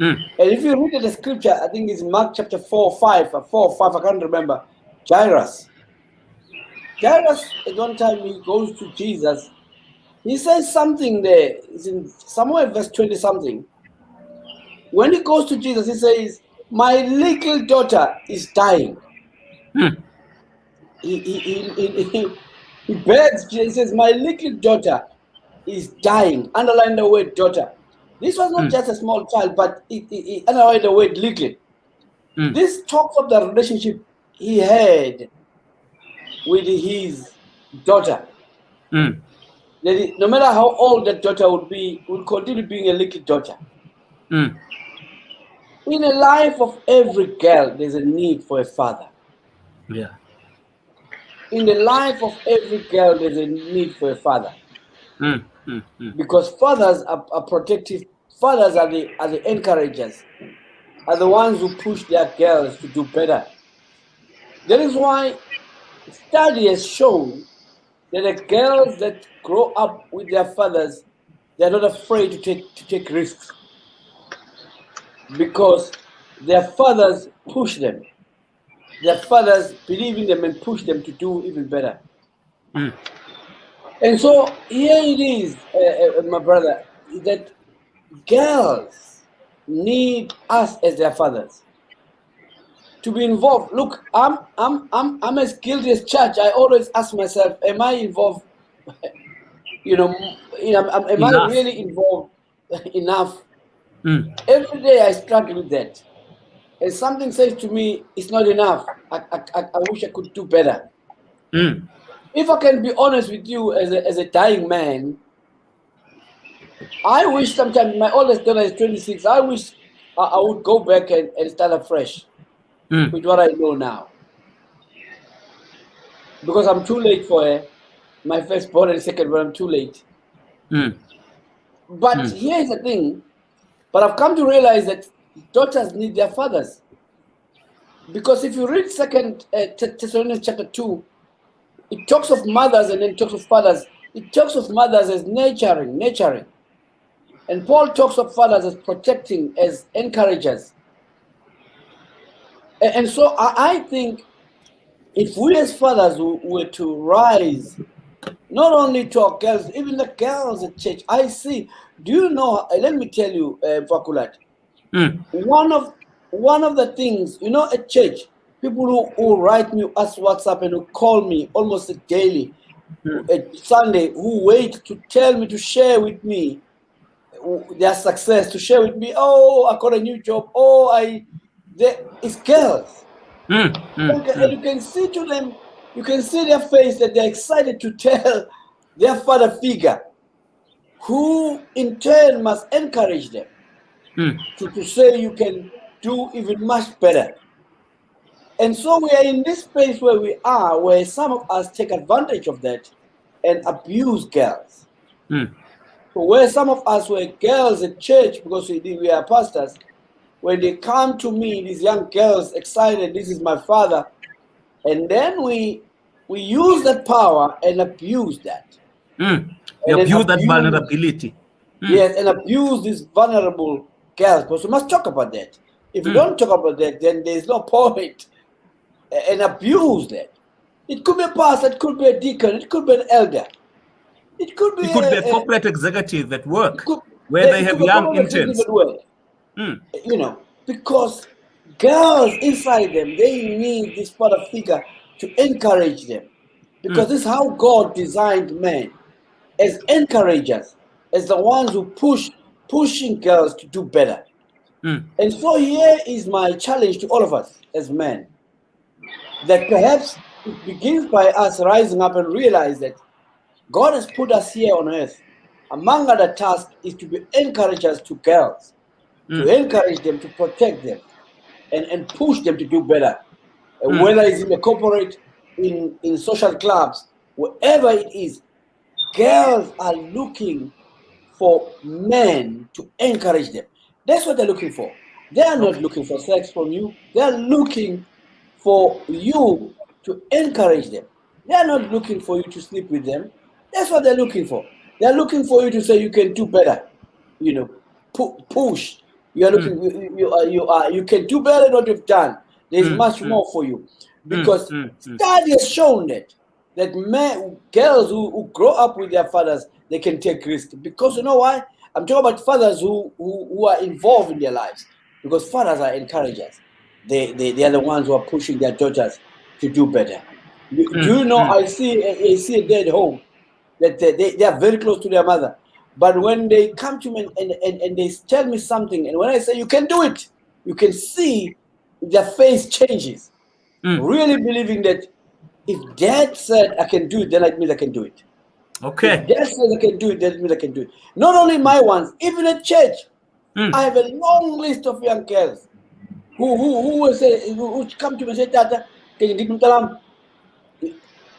And if you read the scripture, I think it's Mark chapter 4 or 5, I can't remember, Jairus, at one time he goes to Jesus. He says something there. It's in somewhere verse 20 something. When he goes to Jesus, he says, my little daughter is dying. He begs Jesus, he says, my little daughter is dying. Underline the word daughter. This was not just a small child, but he underlined the word little. This talks of the relationship he had with his daughter. That no matter how old that daughter would be, would continue being a little daughter. In the life of every girl, there's a need for a father. Yeah. In the life of every girl, there's a need for a father. Because fathers are protective. Fathers are the encouragers, are the ones who push their girls to do better. That is why study has shown that the girls that grow up with their fathers, they're not afraid to take risks. Because their fathers push them. Their fathers believe in them and push them to do even better. And so here it is, my brother, that girls need us as their fathers to be involved. Look, I'm as guilty as church. I always ask myself, am I involved? Am I really involved enough? Every day I struggle with that. And something says to me, it's not enough. I wish I could do better. If I can be honest with you as a dying man, I wish sometimes, my oldest daughter is 26, I wish I would go back and start afresh with what I know now. Because I'm too late for her. My firstborn and secondborn, I'm too late. But here's the thing. But I've come to realize that daughters need their fathers. Because if you read 2 Thessalonians chapter 2, it talks of mothers and then talks of fathers. It talks of mothers as nurturing. And Paul talks of fathers as protecting, as encouragers. And so I think if we as fathers were to rise, not only to our girls, even the girls at church, I see, do you know, let me tell you, Vakulat, one of the things, at church, people who write me, us WhatsApp and who call me almost daily, at Sunday, who wait to tell me, to share with me their success, to share with me, oh, I got a new job, it's girls. And you can see to them, you can see their face that they're excited to tell their father figure, who in turn must encourage them to say you can do even much better. And so we are in this space where we are, where some of us take advantage of that and abuse girls. So where some of us were girls at church, because we are pastors, when they come to me, these young girls excited, this is my father, and then we use that power and abuse that. You abuse that vulnerability. Yes, and abuse these vulnerable girls. Because we must talk about that. If we don't talk about that, then there's no point. And abuse that. It could be a pastor, it could be a deacon, it could be an elder. It could be a corporate executive at work, where they have young interns. Because girls inside them, they need this father figure to encourage them. Because this is how God designed men, as encouragers, as the ones who pushing girls to do better. And so here is my challenge to all of us as men, that perhaps it begins by us rising up and realize that God has put us here on earth. Among other tasks is to be encouragers to girls, to encourage them, to protect them, and push them to do better. And whether it's in the corporate, in social clubs, wherever it is, girls are looking for men to encourage them. That's what they're looking for. They are not looking for sex from you. They are looking for you to encourage them. They are not looking for you to sleep with them. That's what they're looking for. They're looking for you to say you can do better. You know, push. You are looking. You can do better than what you've done. There's much more for you, because study has shown that girls who grow up with their fathers, they can take risks. Because you know why? I'm talking about fathers who are involved in their lives, because fathers are encouragers. They are the ones who are pushing their daughters to do better. Do you know? I see a dad home that they are very close to their mother, but when they come to me and they tell me something, and when I say you can do it, you can see their face changes, really believing that if dad said I can do it, then that means I can do it. Okay. If dad says I can do it, that means I can do it. Not only my ones, even at church, I have a long list of young girls who will say, who come to me and say, Tata, can you do it?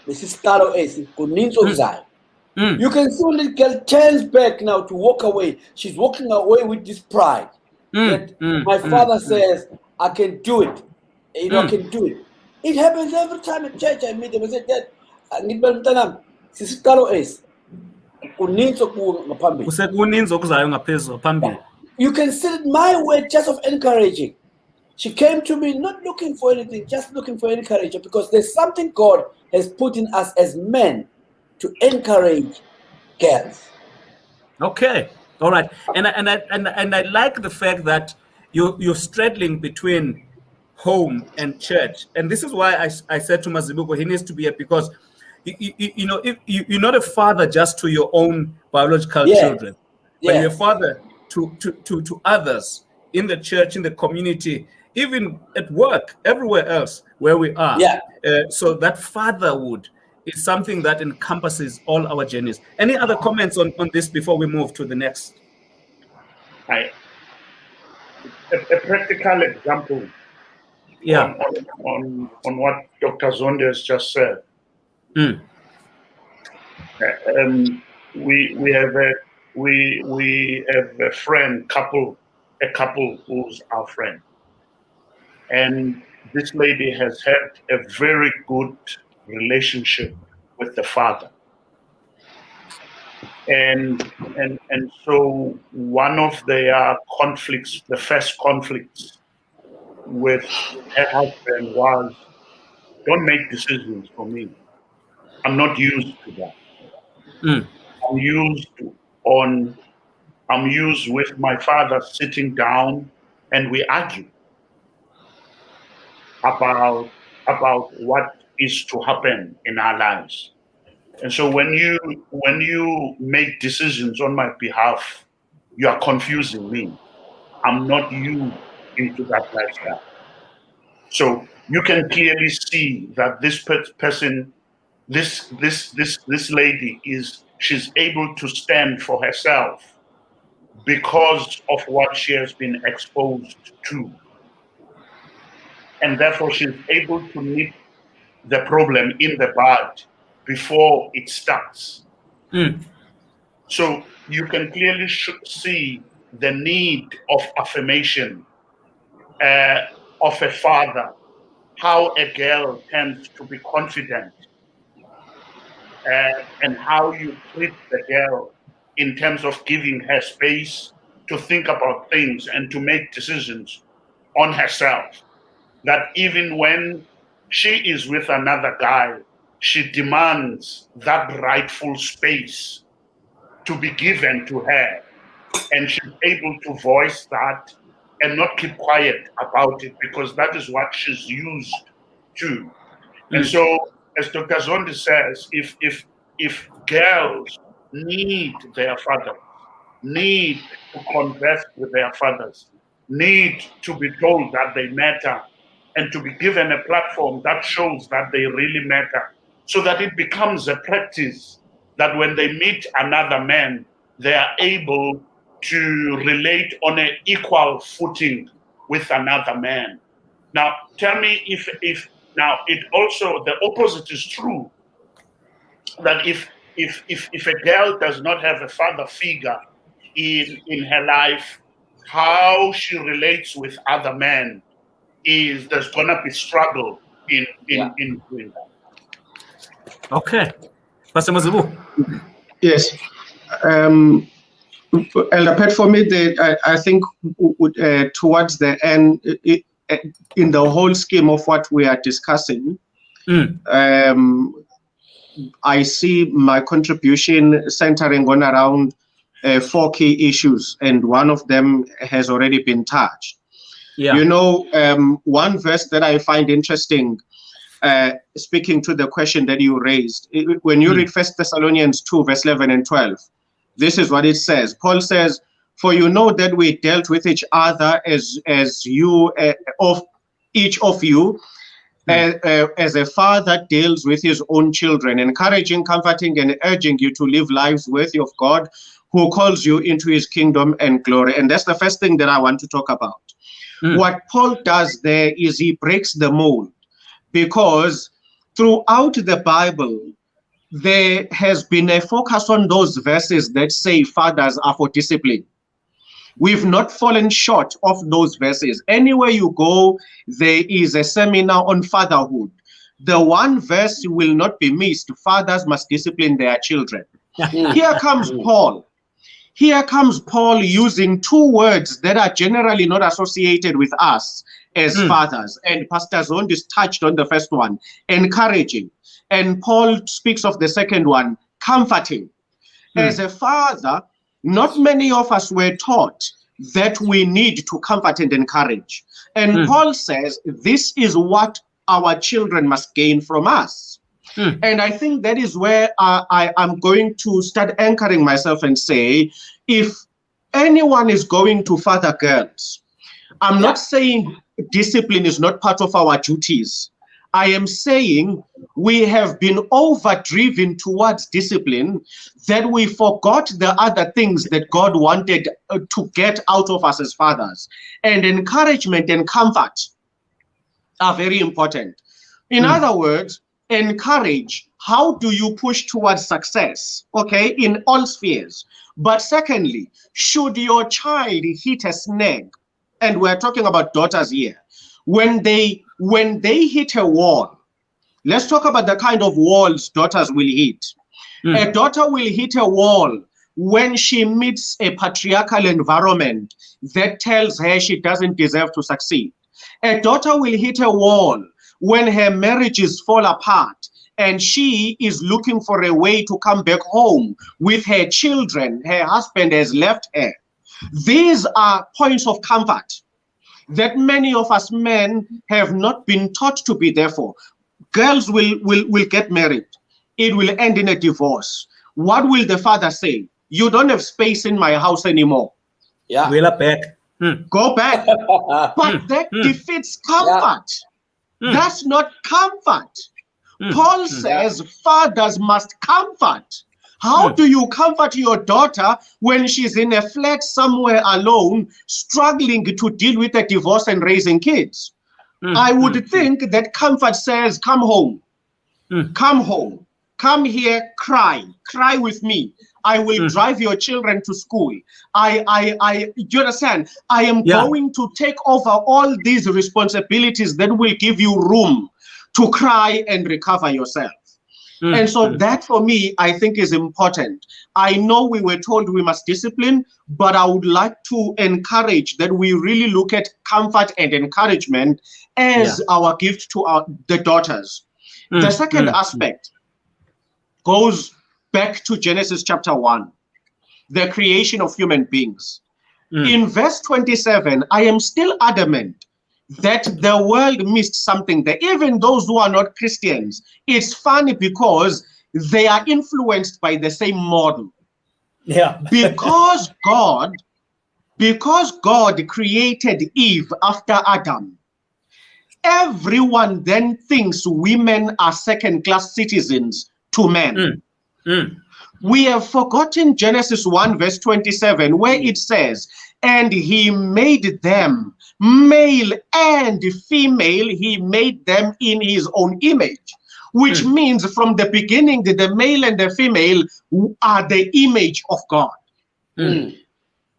This is Thando S. You can see when the girl turns back now to walk away. She's walking away with this pride that my father says I can do it. You know, I can do it. It happens every time at church. I meet them and say, Dad, this is Thando S. You can see it my way just of encouraging. She came to me not looking for anything, just looking for encouragement, because there's something God has put in us as men to encourage girls. Okay, all right, and I like the fact that you're straddling between home and church, and this is why I said to Mazibuko he needs to be here, because you know, if you're not a father just to your own biological children, but you're a father to others in the church, in the community, even at work, everywhere else where we are. So that fatherhood is something that encompasses all our journeys. Any other comments on this before we move to the next? A practical example on what Dr. Zondi has just said. We have a friend, a couple who's our friend, and this lady has had a very good relationship with the father, and so one of their conflicts, the first conflicts with her husband was, don't make decisions for me. I'm not used to that. I'm used with my father sitting down and we argue about what is to happen in our lives. And so when you make decisions on my behalf, you are confusing me. I'm not used into that lifestyle. So you can clearly see that this person, this lady she's able to stand for herself because of what she has been exposed to. And therefore she's able to nip the problem in the bud before it starts. So you can clearly see the need of affirmation of a father, how a girl tends to be confident, and how you treat the girl in terms of giving her space to think about things and to make decisions on herself. That even when she is with another guy, she demands that rightful space to be given to her. And she's able to voice that and not keep quiet about it, because that is what she's used to. And so, as Dr. Zondi says, if girls need their fathers, need to converse with their fathers, need to be told that they matter, and to be given a platform that shows that they really matter, so that it becomes a practice that when they meet another man, they are able to relate on an equal footing with another man. Now, tell me if now it also, the opposite is true, that if a girl does not have a father figure in her life, how she relates with other men is there's gonna be struggle in doing that. Okay, Pastor Mazibuko. Yes. Elder Pet, for me, I think towards the end, in the whole scheme of what we are discussing, I see my contribution centering on around 4 key issues, and one of them has already been touched. Yeah. You know, one verse that I find interesting, speaking to the question that you raised, when you read 1 Thessalonians 2, verse 11 and 12, this is what it says. Paul says, "For you know that we dealt with each other as you, of each of you, as a father deals with his own children, encouraging, comforting, and urging you to live lives worthy of God, who calls you into his kingdom and glory." And that's the first thing that I want to talk about. What Paul does there is he breaks the mold, because throughout the Bible, there has been a focus on those verses that say fathers are for discipline. We've not fallen short of those verses. Anywhere you go, there is a seminar on fatherhood. The one verse will not be missed: fathers must discipline their children. Here comes Paul. Here comes Paul using 2 words that are generally not associated with us as fathers. And Pastor Zondi touched on the first one, encouraging. And Paul speaks of the second one, comforting. As a father, not many of us were taught that we need to comfort and encourage. And Paul says this is what our children must gain from us. And I think that is where I am going to start anchoring myself and say, if anyone is going to father girls, I'm not saying discipline is not part of our duties. I am saying we have been overdriven towards discipline, that we forgot the other things that God wanted to get out of us as fathers. And encouragement and comfort are very important. In other words, encourage. How do you push towards success? Okay, in all spheres. But secondly, should your child hit a snag, and we're talking about daughters here, when they hit a wall, let's talk about the kind of walls daughters will hit. A daughter will hit a wall when she meets a patriarchal environment that tells her she doesn't deserve to succeed. A daughter will hit a wall when her marriages fall apart and she is looking for a way to come back home with her children. Her husband has left her. These are points of comfort that many of us men have not been taught to be there for. Girls will get married. It will end in a divorce. What will the father say? You don't have space in my house anymore. Yeah. We'll back. Go back. But that defeats comfort. That's not comfort. Paul says fathers must comfort. How do you comfort your daughter when she's in a flat somewhere alone, struggling to deal with a divorce and raising kids? I would think that comfort says, come home. Come home. Come here, cry with me. I will drive your children to school. Do you understand? I am going to take over all these responsibilities that will give you room to cry and recover yourself. And so that for me, I think is important. I know we were told we must discipline, but I would like to encourage that we really look at comfort and encouragement as our gift to the daughters. The second aspect goes back to Genesis chapter 1, the creation of human beings. In verse 27, I am still adamant that the world missed something there. Even those who are not Christians, it's funny because they are influenced by the same model. Yeah. Because God created Eve after Adam, everyone then thinks women are second-class citizens to men. We have forgotten Genesis 1 verse 27, where it says, and he made them male and female, he made them in his own image, which means from the beginning that the male and the female are the image of God.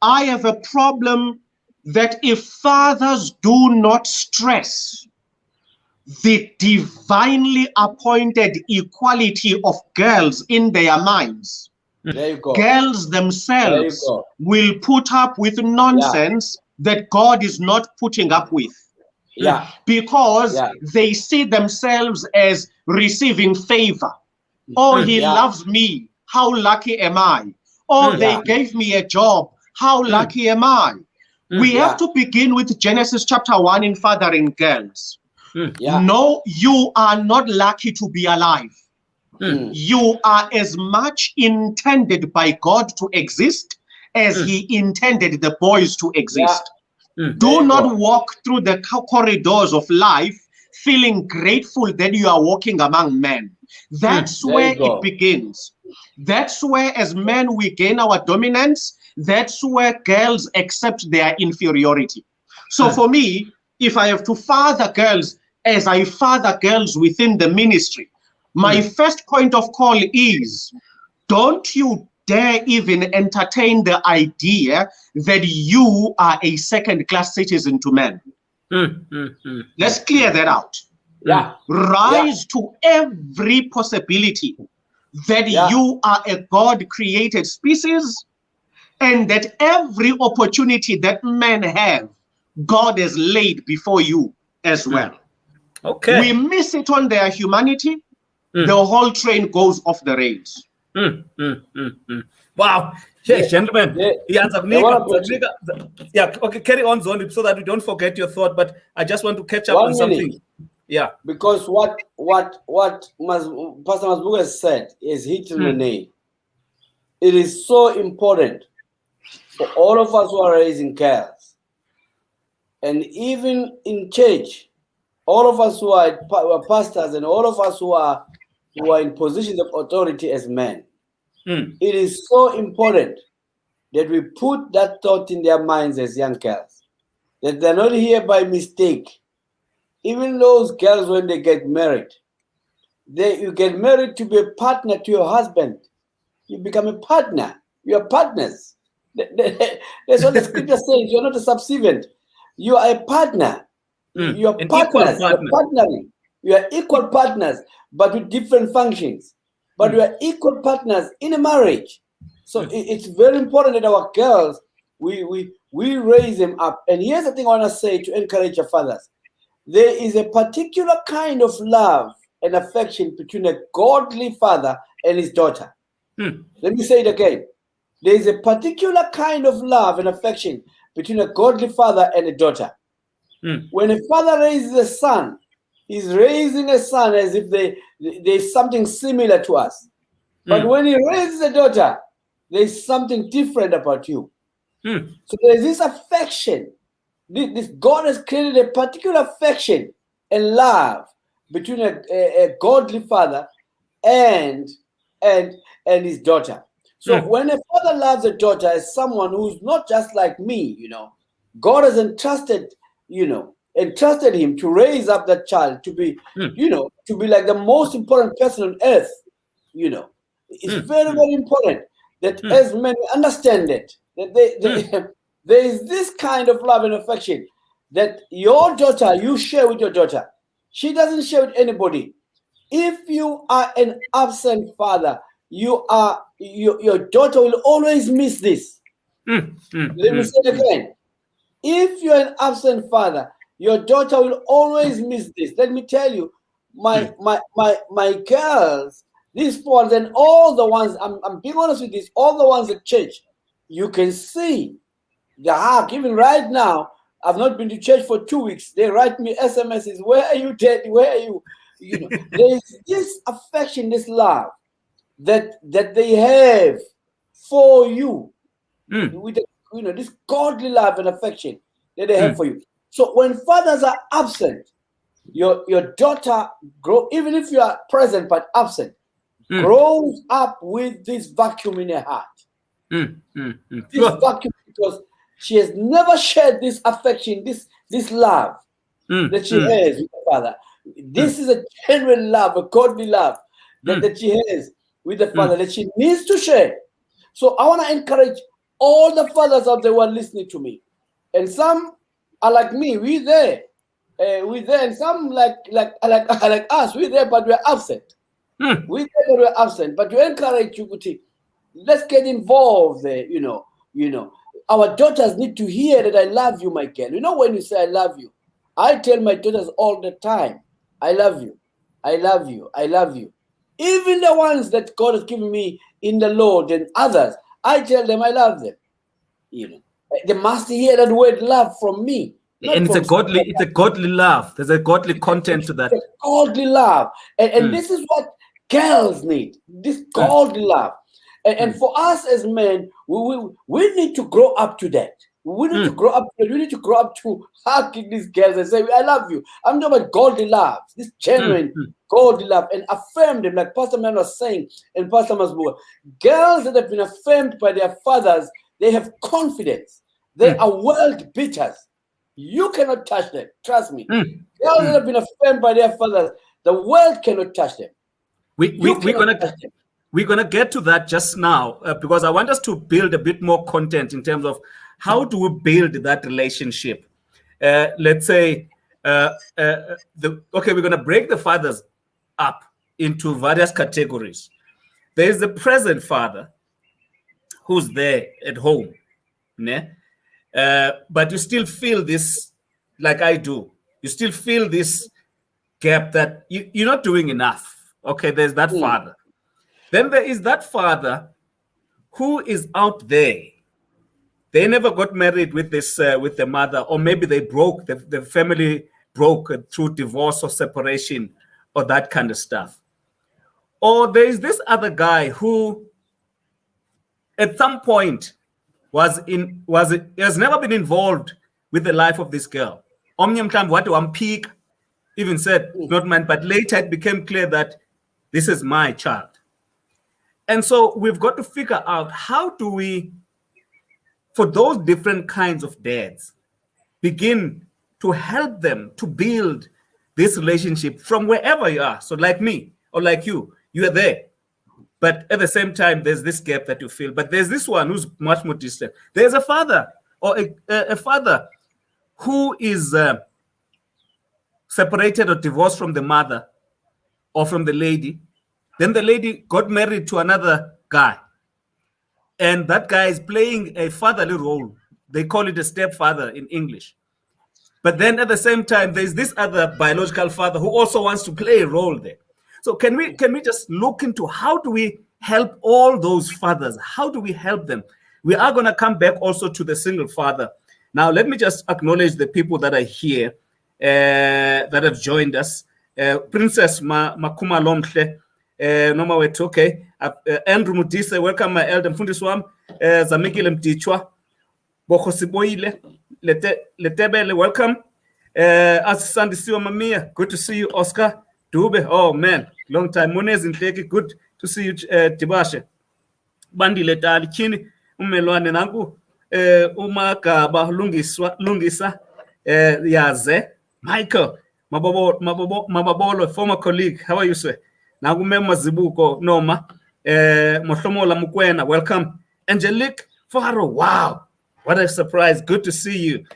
I have a problem that if fathers do not stress the divinely appointed equality of girls in their minds, girls themselves will put up with nonsense that God is not putting up with. Because they see themselves as receiving favor. Oh, he loves me. How lucky am I? Oh, they gave me a job. How lucky am I? We have to begin with Genesis chapter 1 in fathering girls. No, you are not lucky to be alive. You are as much intended by God to exist as he intended the boys to exist. Do not walk through the corridors of life feeling grateful that you are walking among men. That's where it begins. That's where as men we gain our dominance. That's where girls accept their inferiority. So for me, if I have to father girls as I father girls within the ministry, my first point of call is, don't you dare even entertain the idea that you are a second-class citizen to men. Let's clear that out. Rise to every possibility that you are a God-created species, and that every opportunity that men have, God has laid before you as well. Okay. We miss it on their humanity, the whole train goes off the rails. Wow. Yes, gentlemen. Yeah, okay, carry on, Zondi, so that we don't forget your thought, but I just want to catch up on something. Yeah. Because what Pastor Mazibuko has said is hitting the nail. It is so important for all of us who are raising girls, and even in church, all of us who are pastors and all of us who are in positions of authority as men. It is so important that we put that thought in their minds as young girls, that they're not here by mistake. Even those girls, when they get married, you get married to be a partner to your husband. You become a partner. You are partners. That's what the scripture says. You're not a subservient. You are a partner. You are partners. You're partnering. You are equal partners, but with different functions. But we are equal partners in a marriage. So it's very important that our girls, we raise them up. And here's the thing I want to say to encourage your fathers. There is a particular kind of love and affection between a godly father and his daughter. Let me say it again. There is a particular kind of love and affection between a godly father and a daughter. When a father raises a son, he's raising a son as if there's something similar to us. But when he raises a daughter, there's something different about you. So there's this affection. This God has created a particular affection and love between a godly father and his daughter. So when a father loves a daughter as someone who's not just like me, God has entrusted him to raise up that child to be, to be like the most important person on earth. It's very, very important that as men understand it, that there is this kind of love and affection that your daughter, you share with your daughter. She doesn't share with anybody. If you are an absent father, your daughter will always miss this. Let me say it again. If you're an absent father, your daughter will always miss this. Let me tell you, my girls, these ones and all the ones, I'm being honest with this, all the ones at church, you can see the hug. Even right now, I've not been to church for 2 weeks. They write me SMSs. Where are you, Daddy? Where are you? You know, there's this affection, this love that they have for you. With this godly love and affection that they have for you. So when fathers are absent, your daughter even if you are present but absent, grows up with this vacuum in her heart. This vacuum, because she has never shared this affection, this love that she has with her father. This is a genuine love, a godly love that she has with the father that she needs to share. So I want to encourage all the fathers out there who are listening to me, and some are like me. We're there, and some like us. We're there, but we're absent. We're there, but we're absent. But we encourage you, Kuti. Let's get involved there. You know, our daughters need to hear that I love you, my girl. You know, when you say I love you, I tell my daughters all the time, I love you, I love you, I love you. Even the ones that God has given me in the Lord and others, I tell them I love them. You know, they must hear that word love from me. And it's a godly love. There's a godly content to that. It's a godly love. And this is what girls need. This godly love. And for us as men, we need to grow up to that. We need to grow up. We need to grow up to hugging these girls and say, I love you. I'm talking about godly love. This genuine godly love. And affirm them, like Pastor Man was saying, and Pastor Mazibuko. Girls that have been affirmed by their fathers, they have confidence. They are world beaters. You cannot touch them. Trust me. Girls that have been affirmed by their fathers, the world cannot touch them. We're gonna get to that just now because I want us to build a bit more content in terms of how do we build that relationship. Let's say, we're gonna break the fathers up into various categories. There is the present father who's there at home, but you still feel this, like I do. You still feel this gap that you're not doing enough. Okay, there's that father. Then there is that father who is out there. They never got married with with the mother, or maybe they broke, the family broke through divorce or separation or that kind of stuff. Or there is this other guy who at some point has never been involved with the life of this girl. Peak even said, not mine, but later it became clear that this is my child. And so we've got to figure out, how do we, for those different kinds of dads, begin to help them to build this relationship from wherever you are. So like me or like you are there. But at the same time, there's this gap that you feel. But there's this one who's much more distant. There's a father or a father who is separated or divorced from the mother or from the lady. Then the lady got married to another guy. And that guy is playing a fatherly role. They call it a stepfather in English. But then at the same time, there's this other biological father who also wants to play a role there. So can we just look into, how do we help all those fathers? How do we help them? We are going to come back also to the single father. Now, let me just acknowledge the people that are here that have joined us. Princess Makuma Lomhle. Noma wethu, okay. Andrew Mudise, welcome my elder mfundisi wami. Zamekile Mdichwa. Bokhosiboyile. Letebele, welcome. Asisandisiwe Mamia, good to see you. Oscar Dube, oh man, long time. Monez Ntleki, good to see you. Tibashe. Bandile Tali Chini, Melane nangu. Umagaba Lungisa. Yaze. Michael Mababolo, former colleague. How are you, sir? Nagume Mazibuko Noma, Moshomola Mukwena, welcome. Angelique Faro, wow, what a surprise! Good to see you,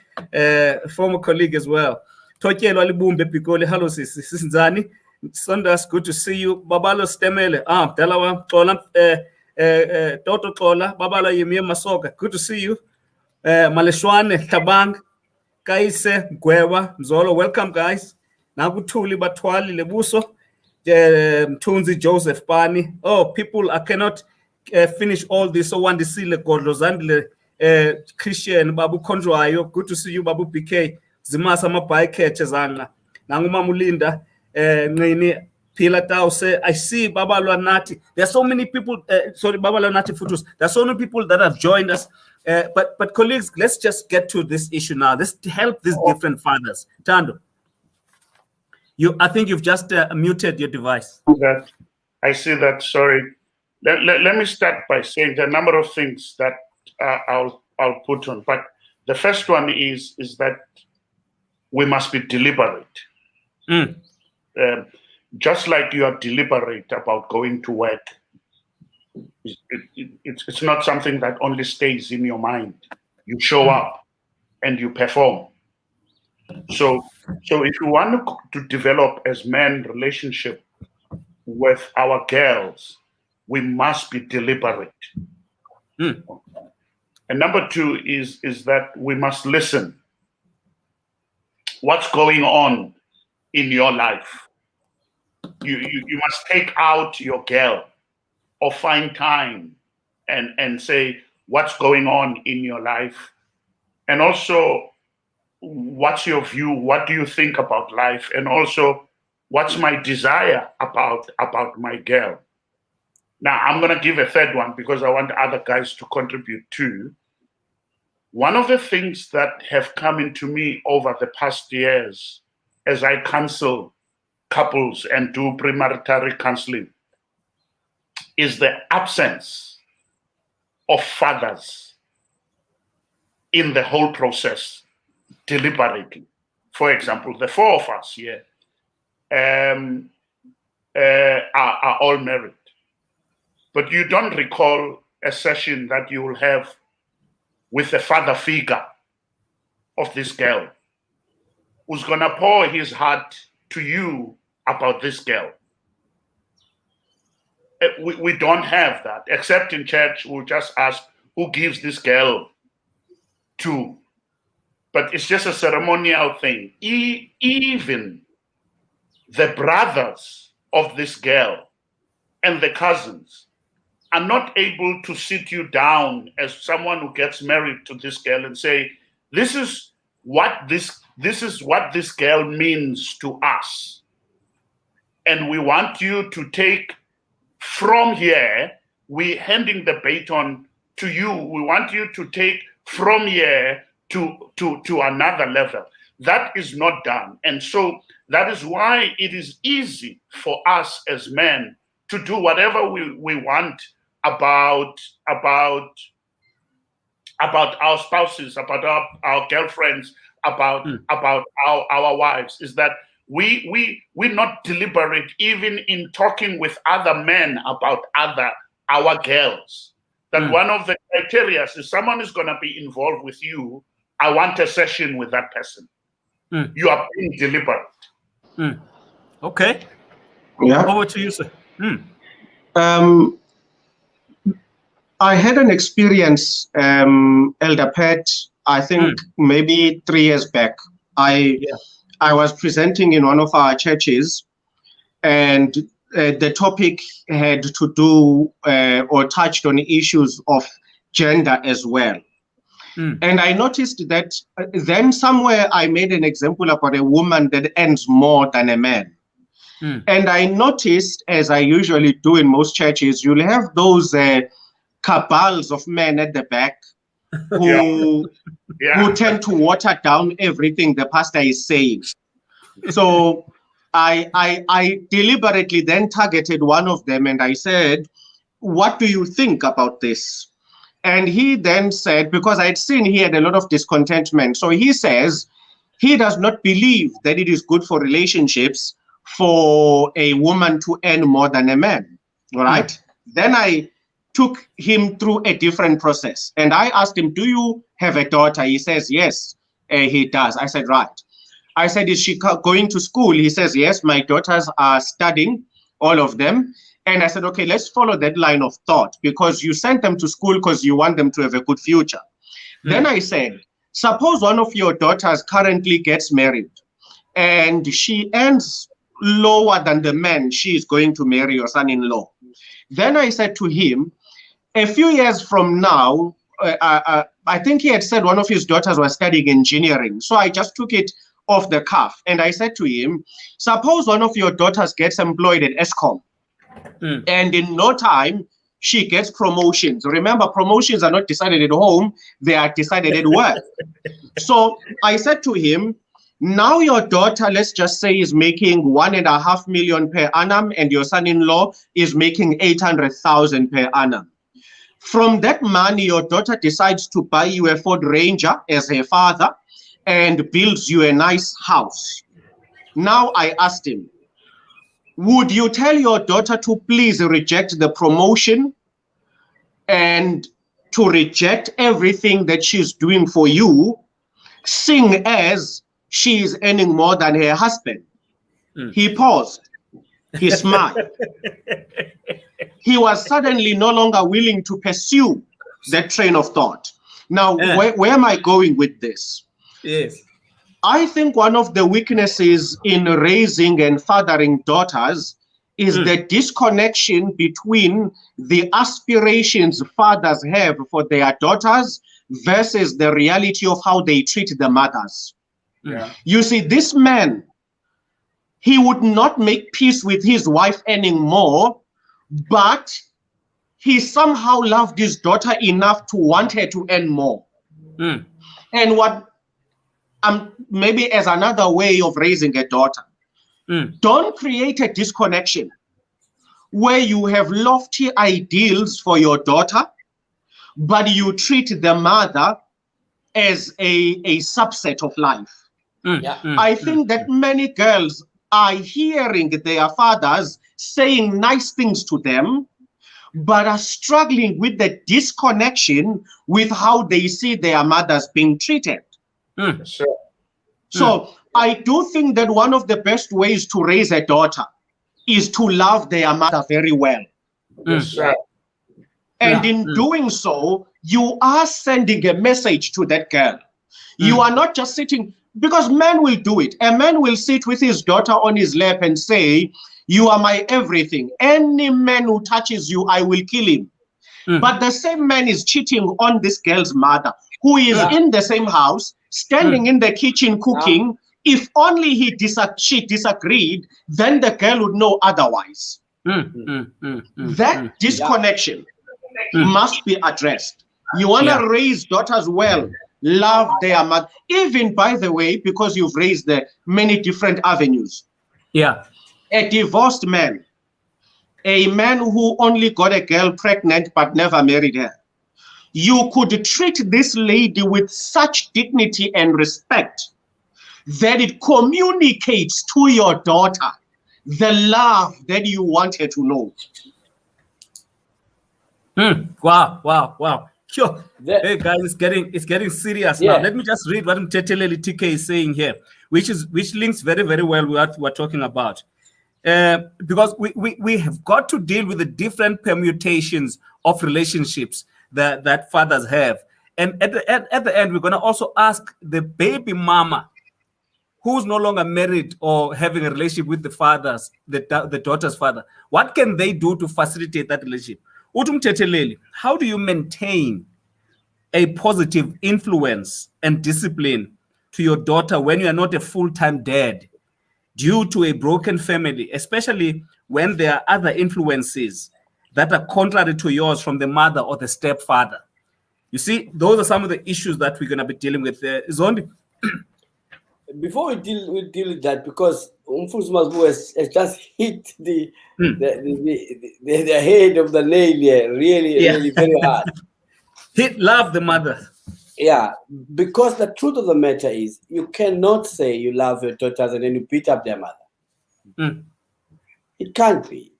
former colleague as well. Tokielo Alibumbe Pikoli, hello Sisinzani, Sundas, good to see you. Babalo Stemele, Delawa Tola, Toto Tola, Babala Yemia Masoga, good to see you. Maleshwane Tabang, Kaise Gwewa Zolo, welcome guys. Nagutuli Batwali Lebuso. Tunzi Joseph Pani. Oh, people, I cannot finish all this. So one to see le Godlozandle Christian, Babu Konjwayo, good to see you, Babu PK, Zimasa Mapai Ketchezanga, Nanguma Mulinda, Nene, Pila Tause, I see Baba Luanati. There are so many people, sorry, Baba Luanati Futus. There are so many people that have joined us. But colleagues, let's just get to this issue now. Let's help these different fathers. Thando, I think you've just muted your device. I see that, sorry. Let me start by saying there are a number of things that I'll put on. But the first one is that we must be deliberate. Just like you are deliberate about going to work, it's not something that only stays in your mind. You show up and you perform. So if you want to develop as men relationship with our girls, we must be deliberate. And number two is that we must listen. What's going on in your life? You must take out your girl or find time and say what's going on in your life. And also, what's your view? What do you think about life? And also, what's my desire about my girl? Now, I'm going to give a third one because I want other guys to contribute too. One of the things that have come into me over the past years as I counsel couples and do premarital counseling is the absence of fathers in the whole process deliberately. For example, the four of us here are all married, but you don't recall a session that you will have with the father figure of this girl who's going to pour his heart to you about this girl. We don't have that, except in church. We'll just ask who gives this girl to. But it's just a ceremonial thing. Even the brothers of this girl and the cousins are not able to sit you down as someone who gets married to this girl and say, this is what this girl means to us. And we want you to take from here, we're handing the baton to you. We want you to take from here to another level. That is not done. And so that is why it is easy for us as men to do whatever we want about our spouses, about our girlfriends, about our wives, is that we're not deliberate even in talking with other men about our girls. That one of the criteria is someone is going to be involved with you, I want a session with that person. You are being deliberate. Okay. Yeah. Over to you, sir. I had an experience, Elder Pat, I think maybe 3 years back. I was presenting in one of our churches, and the topic had to do or touched on issues of gender as well. And I noticed that then somewhere I made an example about a woman that earns more than a man. And I noticed, as I usually do in most churches, you'll have those cabals of men at the back who tend to water down everything the pastor is saying. So I deliberately then targeted one of them and I said, what do you think about this? And he then said, because I had seen he had a lot of discontentment. So he says he does not believe that it is good for relationships for a woman to earn more than a man. All right. Then I took him through a different process. And I asked him, do you have a daughter? He says, yes, he does. I said, right. I said, is she going to school? He says, yes, my daughters are studying, all of them. And I said, okay, let's follow that line of thought because you sent them to school because you want them to have a good future. Then I said, suppose one of your daughters currently gets married and she earns lower than the man she is going to marry, your son-in-law. Then I said to him, a few years from now, I think he had said one of his daughters was studying engineering. So I just took it off the cuff and I said to him, suppose one of your daughters gets employed at ESCOM and in no time she gets promotions. Remember, promotions are not decided at home, they are decided at work. So I said to him, now your daughter, let's just say, is making 1.5 million per annum and your son-in-law is making 800,000 per annum. From that money, your daughter decides to buy you a Ford Ranger as her father and builds you a nice house. Now I asked him, would you tell your daughter to please reject the promotion and to reject everything that she's doing for you, seeing as she is earning more than her husband? He paused. He smiled. He was suddenly no longer willing to pursue that train of thought. Now, where am I going with this? Yes. I think one of the weaknesses in raising and fathering daughters is the disconnection between the aspirations fathers have for their daughters versus the reality of how they treat the mothers. You see, this man, he would not make peace with his wife earning more, but he somehow loved his daughter enough to want her to earn more. And what maybe as another way of raising a daughter, don't create a disconnection where you have lofty ideals for your daughter, but you treat the mother as a subset of life. I think that many girls are hearing their fathers saying nice things to them, but are struggling with the disconnection with how they see their mothers being treated. So I do think that one of the best ways to raise a daughter is to love their mother very well. And in doing so, you are sending a message to that girl. You are not just sitting, because men will do it. A man will sit with his daughter on his lap and say, you are my everything. Any man who touches you, I will kill him. But the same man is cheating on this girl's mother, who is in the same house, standing in the kitchen cooking. If only she disagreed, then the girl would know otherwise. That disconnection must be addressed. You want to raise daughters well, love their mother, even, by the way, because you've raised the many different avenues. A divorced man, a man who only got a girl pregnant but never married her. You could treat this lady with such dignity and respect that it communicates to your daughter the love that you want her to know. Wow. Sure. Hey guys, it's getting serious now. Let me just read what Mteteleli TK is saying here, which links very, very well with what we're talking about. Because we have got to deal with the different permutations of relationships that fathers have. And at the end, we're going to also ask the baby mama who's no longer married or having a relationship with the daughter's father. What can they do to facilitate that relationship? Utumteteleli, how do you maintain a positive influence and discipline to your daughter when you are not a full-time dad due to a broken family, especially when there are other influences that are contrary to yours from the mother or the stepfather? You see, those are some of the issues that we're going to be dealing with. Zondi? Before we deal with that, because Mfundisi Mazibuko has just hit the head of the nail here, really very hard. Love the mother. Yeah, because the truth of the matter is, you cannot say you love your daughters and then you beat up their mother. It can't be.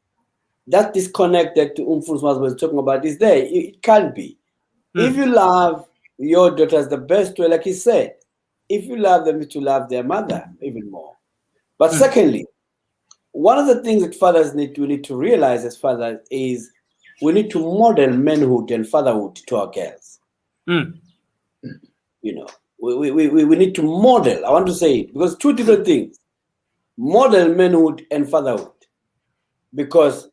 That disconnect that Mfundisi Mazibuko was talking about is there. It can't be. If you love your daughters the best way, like he said, if you love them, to love their mother even more. But secondly, one of the things that fathers we need to realize as fathers is we need to model manhood and fatherhood to our girls. You know, we need to model. I want to say it because two different things: model manhood and fatherhood. Because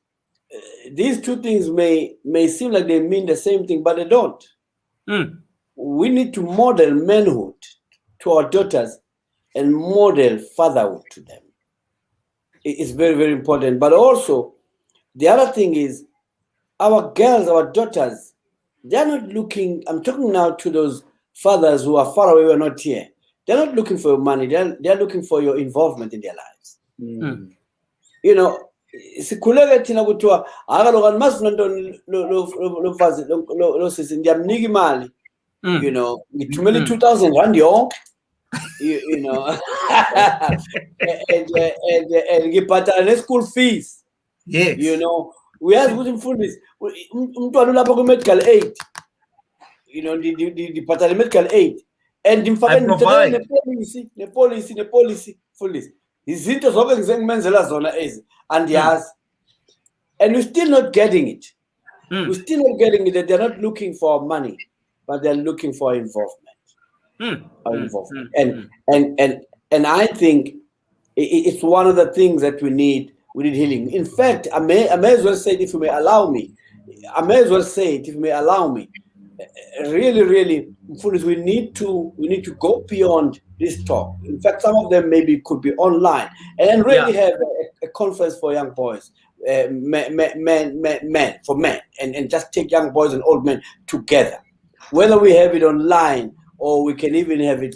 these two things may seem like they mean the same thing, but they don't. We need to model manhood to our daughters and model fatherhood to them. It's very, very important. But also, the other thing is, our girls, our daughters, they're not looking, I'm talking now to those fathers who are far away, who are not here. They're not looking for your money, they're looking for your involvement in their lives. You know, sikhuleke thina kuthiwa akalokan masinonto lo sisi ngiyamnika imali, you know, ngithumela 2,000 rand yonke, you know, and ngibhatala ne-school fees. Yes. You know, uyazi ukuthi mfundisi umntwana ulapha ku-medical aid, you know, ngibhatala i-medical aid and ngimfake nepolicy mfundisi, izinto zonke ngizengimenzela zona ezi andiyazi, and we're still not getting it. We're still not getting it, that they're not looking for money, but they're looking for involvement. Involvement. And I think it's one of the things that we need healing. In fact, I may as well say it, if you may allow me. Really, we need to go beyond this talk. In fact, some of them maybe could be online and really have a conference for young boys, men, and just take young boys and old men together. Whether we have it online or we can even have it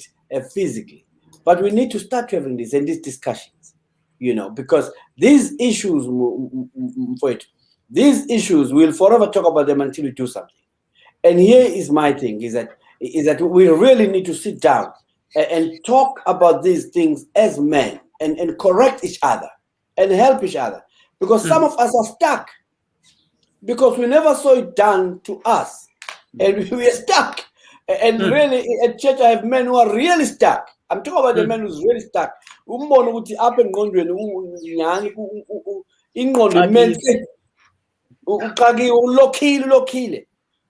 physically, but we need to start having this and these discussions, you know, because these issues, we'll forever talk about them until we do something. And here is my thing: is that we really need to sit down and talk about these things as men and correct each other and help each other, because some of us are stuck because we never saw it done to us, and we are stuck. And really, at church, I have men who are really stuck. I'm talking about the man who's really stuck.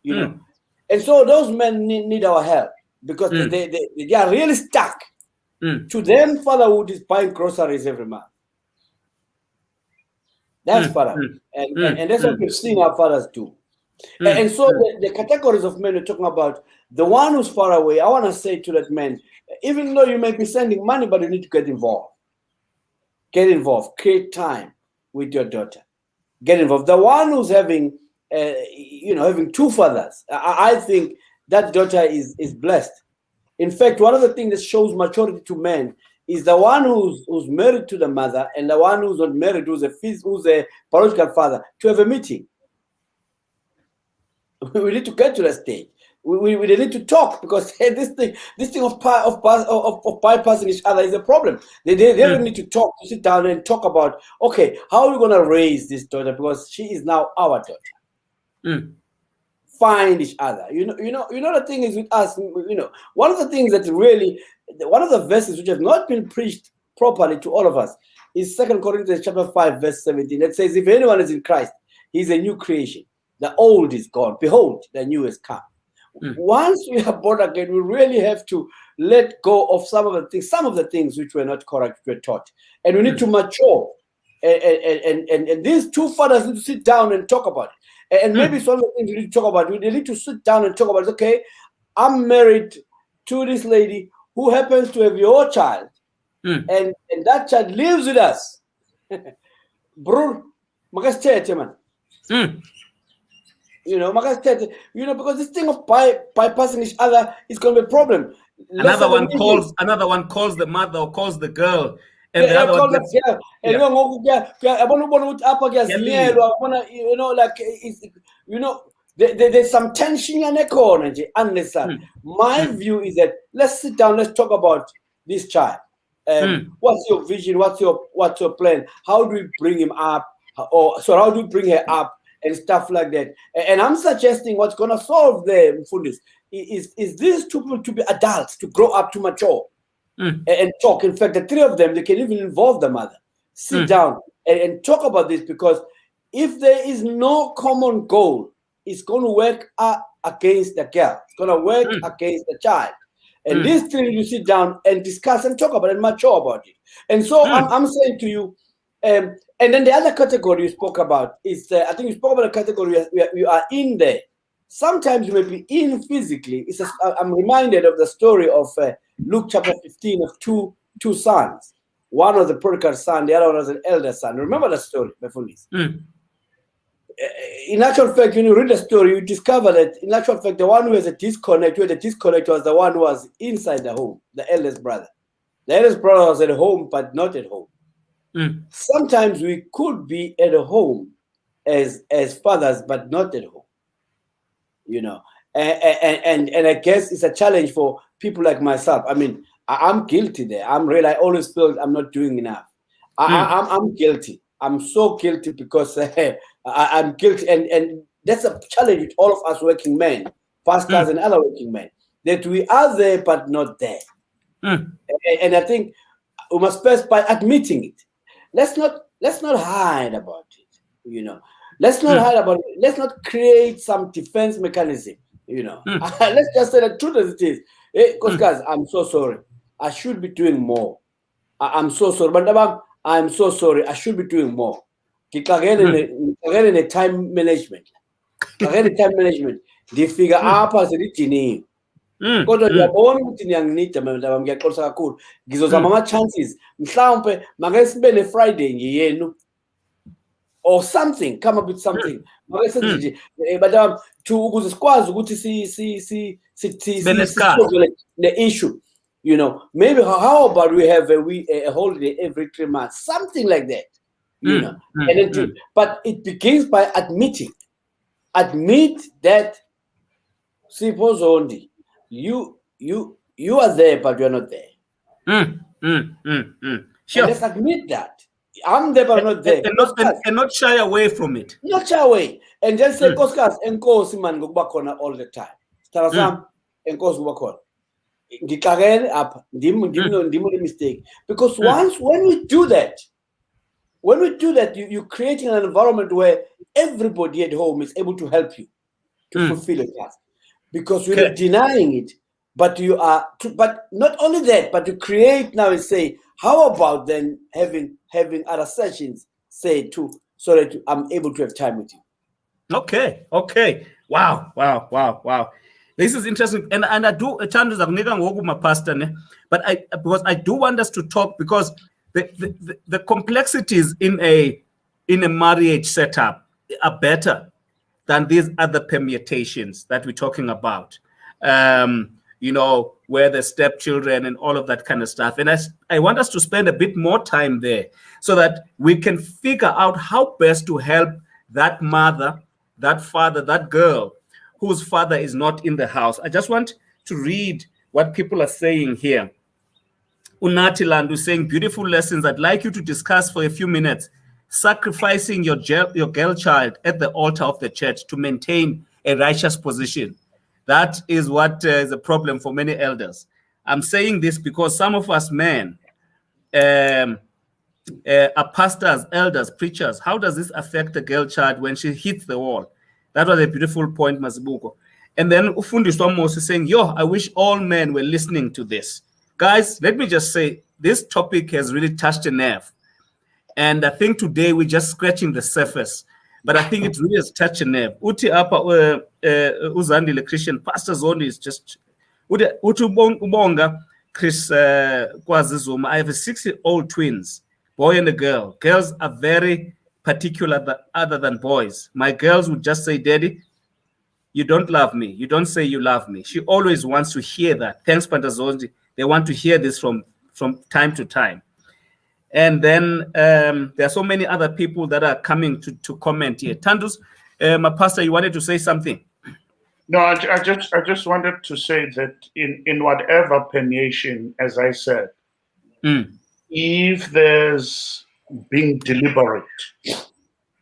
You know, and so those men need our help, because they are really stuck. To them, fatherhood is buying groceries every month. That's fatherhood, and that's what we've seen our fathers do. And so the categories of men we're talking about, the one who's far away, I want to say to that man, even though you may be sending money, but you need to get involved. Get involved. Create time with your daughter. Get involved. The one who's having having two fathers, I think that daughter is blessed. In fact, one of the things that shows maturity to men is the one who's married to the mother and the one who's not married, who's a biological father, to have a meeting. We need to get to that stage. We need to talk, because this thing of bypassing each other is a problem. They really need to talk, to sit down and talk about, okay, how are we going to raise this daughter, because she is now our daughter. Find each other. You know the thing is with us, one of the things that really, one of the verses which have not been preached properly to all of us is 2 Corinthians chapter 5 verse 17. It says, if anyone is in Christ, he's a new creation. The old is gone. Behold, the new has come. Once we are born again, we really have to let go of some of the things which were not correct, which were taught, and we need to mature. And these two fathers need to sit down and talk about it. And maybe some of the things we need to talk about, we need to sit down and talk about it. Okay, I'm married to this lady who happens to have your child, and that child lives with us. Bro, man. Because this thing of bypassing each other is going to be a problem. Another one calls the mother or calls the girl, and the other one gets, there's some tension in the corner. My view is that let's sit down, let's talk about this child. What's your vision? What's your plan? How do we bring him up? How do we bring her up? And stuff like that. And I'm suggesting what's going to solve the fundis is these two people to be adults, to grow up, to mature, and talk. In fact, the three of them, they can even involve the mother. Sit down and talk about this, because if there is no common goal, it's going to work against the girl. It's going to work against the child. And these three, you sit down and discuss and talk about it and mature about it. And so I'm saying to you, and then the other category you spoke about is, I think you spoke about a category you are in there. Sometimes you may be in physically. I'm reminded of the story of Luke chapter 15 of two sons. One was a prodigal son, the other one was an elder son. Remember the story, Befulis? In actual fact, when you read the story, you discover that in actual fact, the one who has a disconnect, was the one who was inside the home, the eldest brother. The eldest brother was at home, but not at home. Sometimes we could be at home as fathers, but not at home. You know, and I guess it's a challenge for people like myself. I mean, I'm guilty there. I always feel I'm not doing enough. I'm guilty. I'm so guilty because I'm guilty, and that's a challenge with all of us working men, pastors and other working men, that we are there but not there. And I think we must first by admitting it. Let's not hide about it. You know, let's not hide about it. Let's not create some defense mechanism. You know, let's just say the truth as it is. Because guys, I'm so sorry. I should be doing more. I'm so sorry, but I'm so sorry. I should be doing more. Again, in time management. Time management. The figure up as a kodwa ngiyabona ukuthi niyanginida manje ngiyaxolisa kakhulu ngizozama ama-chances mhlawumbe make sibe ne-Friday ngiyenu or something, come up with something make senze nje but ukuze sikwazi ukuthi the issue, you know, maybe how about we have a holiday every 3 months, something like that, you know, and then but it begins by admit that Sipho Zondi, you are there, but you're not there. Sure. And let's admit that. I'm there, but not there. And not shy away from it. Not shy away. And just say, Koskas, enkosi man ngokubakona all the time. Starasam, enkosi ngokubakona. Ngikagele up. Ndimo mistake. Because when we do that, you're creating an environment where everybody at home is able to help you to fulfill a task. Because you're not denying it, but you are. But not only that, but you create now and say, how about then having other sessions, say so that I'm able to have time with you. Okay. Wow. This is interesting, and I do a chance my pastor, but because I do want us to talk, because the complexities in a marriage setup are better than these other permutations that we're talking about, you know, where the stepchildren and all of that kind of stuff. And I want us to spend a bit more time there so that we can figure out how best to help that mother, that father, that girl whose father is not in the house. I just want to read what people are saying here. Unatiland is saying, beautiful lessons. I'd like you to discuss for a few minutes sacrificing your girl child at the altar of the church to maintain a righteous position. That is what is a problem for many elders. I'm saying this because some of us men are pastors, elders, preachers. How does this affect the girl child when she hits the wall? That was a beautiful point, Mazibuko. And then Ufundiswa Mose is saying, I wish all men were listening to this. Guys, let me just say, this topic has really touched a nerve. And I think today we're just scratching the surface. But I think it really has touched a nerve. Uti apa Uzandi le Christian, Pastor Zondi is just Uti Ubonga Chris Kwazizuma. I have 6-year-old twins, boy and a girl. Girls are very particular other than boys. My girls would just say, Daddy, you don't love me. You don't say you love me. She always wants to hear that. Thanks, Pastor Zondi. They want to hear this from time to time. And then there are so many other people that are coming to comment here. Tandus, my pastor, you wanted to say something? No, I just wanted to say that in whatever permeation, as I said, if there's being deliberate,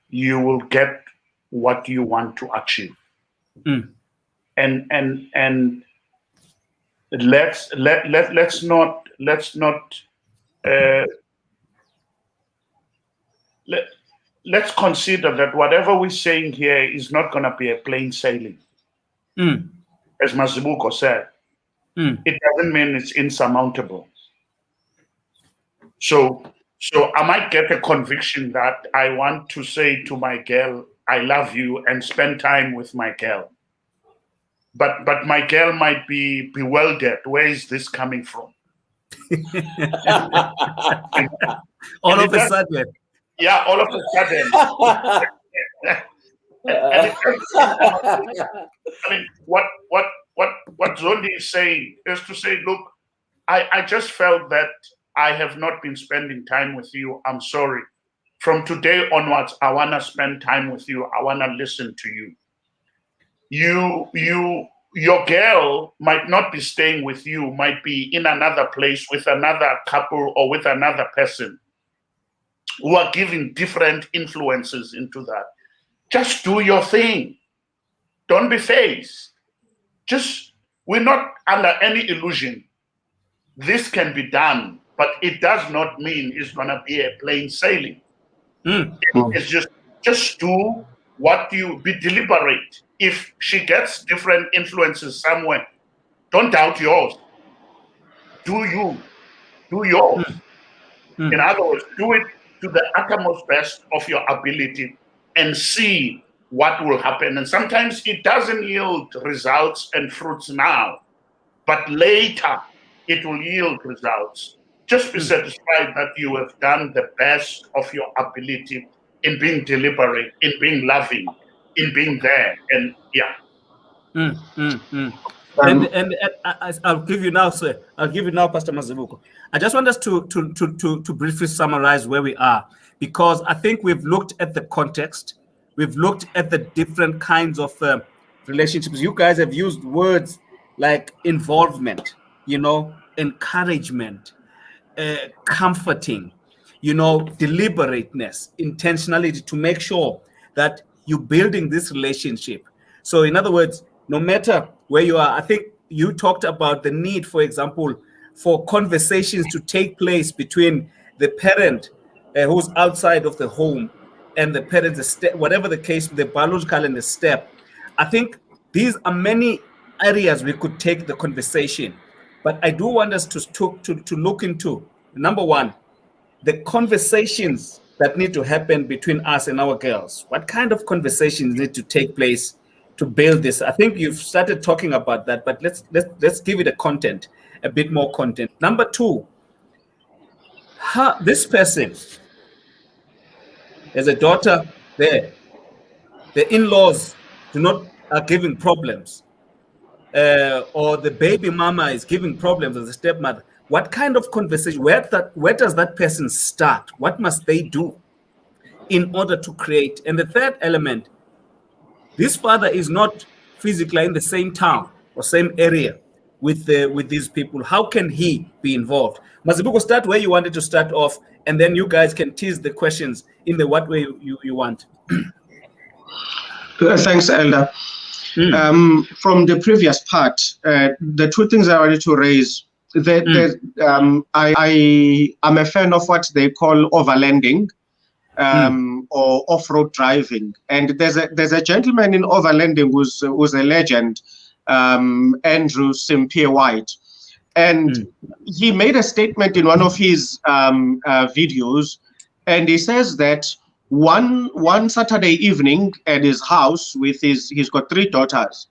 you will get what you want to achieve. And let's consider that whatever we're saying here is not going to be a plain sailing. As Mazibuko said, it doesn't mean it's insurmountable. So I might get a conviction that I want to say to my girl, I love you, and spend time with my girl. but my girl might be bewildered. Where is this coming from? All of a sudden. Yeah, all of a sudden. I mean, what Zondi is saying is to say, look, I just felt that I have not been spending time with you. I'm sorry. From today onwards, I want to spend time with you. I want to listen to you. Your girl might not be staying with you, might be in another place with another couple or with another person who are giving different influences into that. Just do your thing. Don't be phased. We're not under any illusion. This can be done, but it does not mean it's going to be a plain sailing. It's just do what be deliberate. If she gets different influences somewhere, don't doubt yours. Do yours. In other words, do it to the uttermost best of your ability and see what will happen. And sometimes it doesn't yield results and fruits now, but later it will yield results. Just be satisfied that you have done the best of your ability in being deliberate, in being loving, in being there. And yeah. And I'll give you now, sir. I'll give you now, Pastor Mazibuko. I just want us to briefly summarize where we are, because I think we've looked at the context. We've looked at the different kinds of relationships. You guys have used words like involvement, encouragement, comforting, deliberateness, intentionality to make sure that you're building this relationship. So in other words, no matter where you are, I think you talked about the need, for example, for conversations to take place between the parent who's outside of the home and the parent, whatever the case, the biological and the step. I think these are many areas we could take the conversation, but I do want us to look into, number one, the conversations that need to happen between us and our girls. What kind of conversations need to take place to build this? I think you've started talking about that, but let's give it a bit more content. Number two, this person has a daughter there. The in-laws are giving problems, or the baby mama is giving problems as a stepmother. What kind of conversation? Where does that person start? What must they do in order to create? And the third element, this father is not physically in the same town or same area with these people. How can he be involved? Mazibuko, start where you wanted to start off, and then you guys can tease the questions in the what way you want. Thanks, Elder. From the previous part, the two things I wanted to raise, I am a fan of what they call overlanding. Or off-road driving, and there's a gentleman in overlanding who's a legend, Andrew Simpier White, and he made a statement in one of his videos, and he says that one Saturday evening at his house he's got 3 daughters,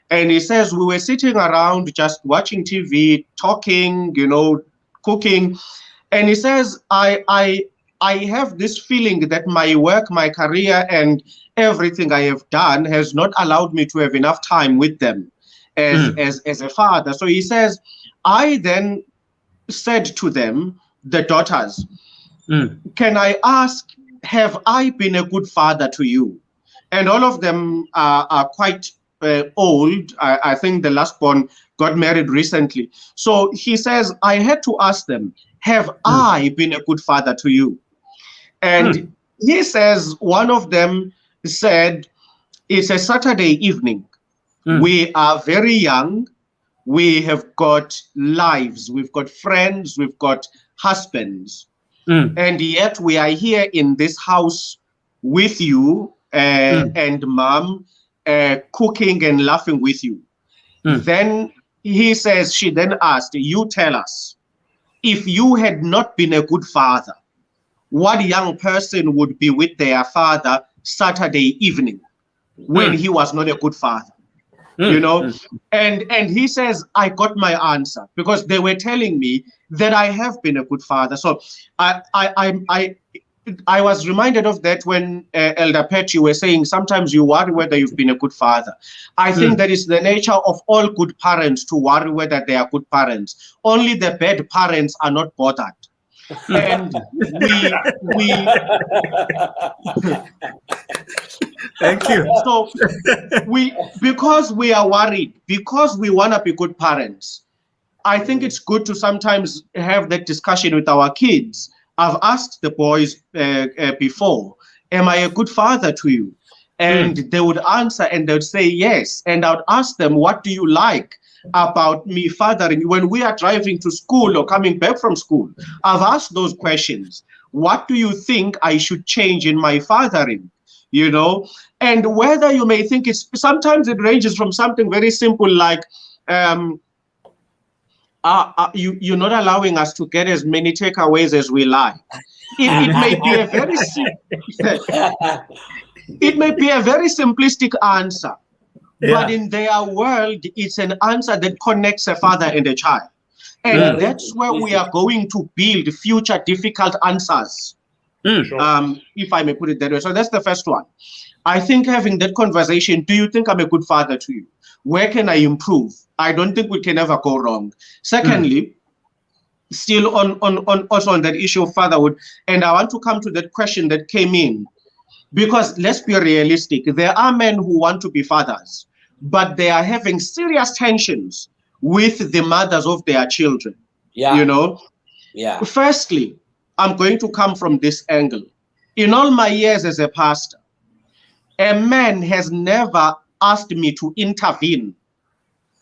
and he says we were sitting around just watching TV, talking, cooking, and he says I have this feeling that my work, my career, and everything I have done has not allowed me to have enough time with them as a father. So he says, I then said to them, the daughters, can I ask, have I been a good father to you? And all of them are quite old. I think the last born got married recently. So he says, I had to ask them, have I been a good father to you? And he says, one of them said, it's a Saturday evening. We are very young. We have got lives. We've got friends. We've got husbands. And yet we are here in this house with you and mom, cooking and laughing with you. Then he says, she then asked, you tell us, if you had not been a good father, what young person would be with their father Saturday evening when he was not a good father? you know, and he says, I got my answer because they were telling me that I have been a good father. So I was reminded of that when Elder Pet, you were saying sometimes you worry whether you've been a good father. I think that is the nature of all good parents to worry whether they are good parents. Only the bad parents are not bothered. And Thank you. So because we are worried, because we want to be good parents, I think it's good to sometimes have that discussion with our kids. I've asked the boys before, am I a good father to you? And they would answer and they would say yes. And I would ask them, what do you like about me fathering? When we are driving to school or coming back from school, I've asked those questions. What do you think I should change in my fathering? You know, and whether you may think it's, sometimes it ranges from something very simple like, you're not allowing us to get as many takeaways as we like. It may be a very it may be a very simplistic answer, but in their world, it's an answer that connects a father and a child. And that's where we are going to build future difficult answers. If I may put it that way. So that's the first one. I think having that conversation, do you think I'm a good father to you? Where can I improve? I don't think we can ever go wrong. Secondly, still also on that issue of fatherhood, and I want to come to that question that came in, because let's be realistic. There are men who want to be fathers, but they are having serious tensions with the mothers of their children. You know? Firstly, I'm going to come from this angle. In all my years as a pastor, a man has never asked me to intervene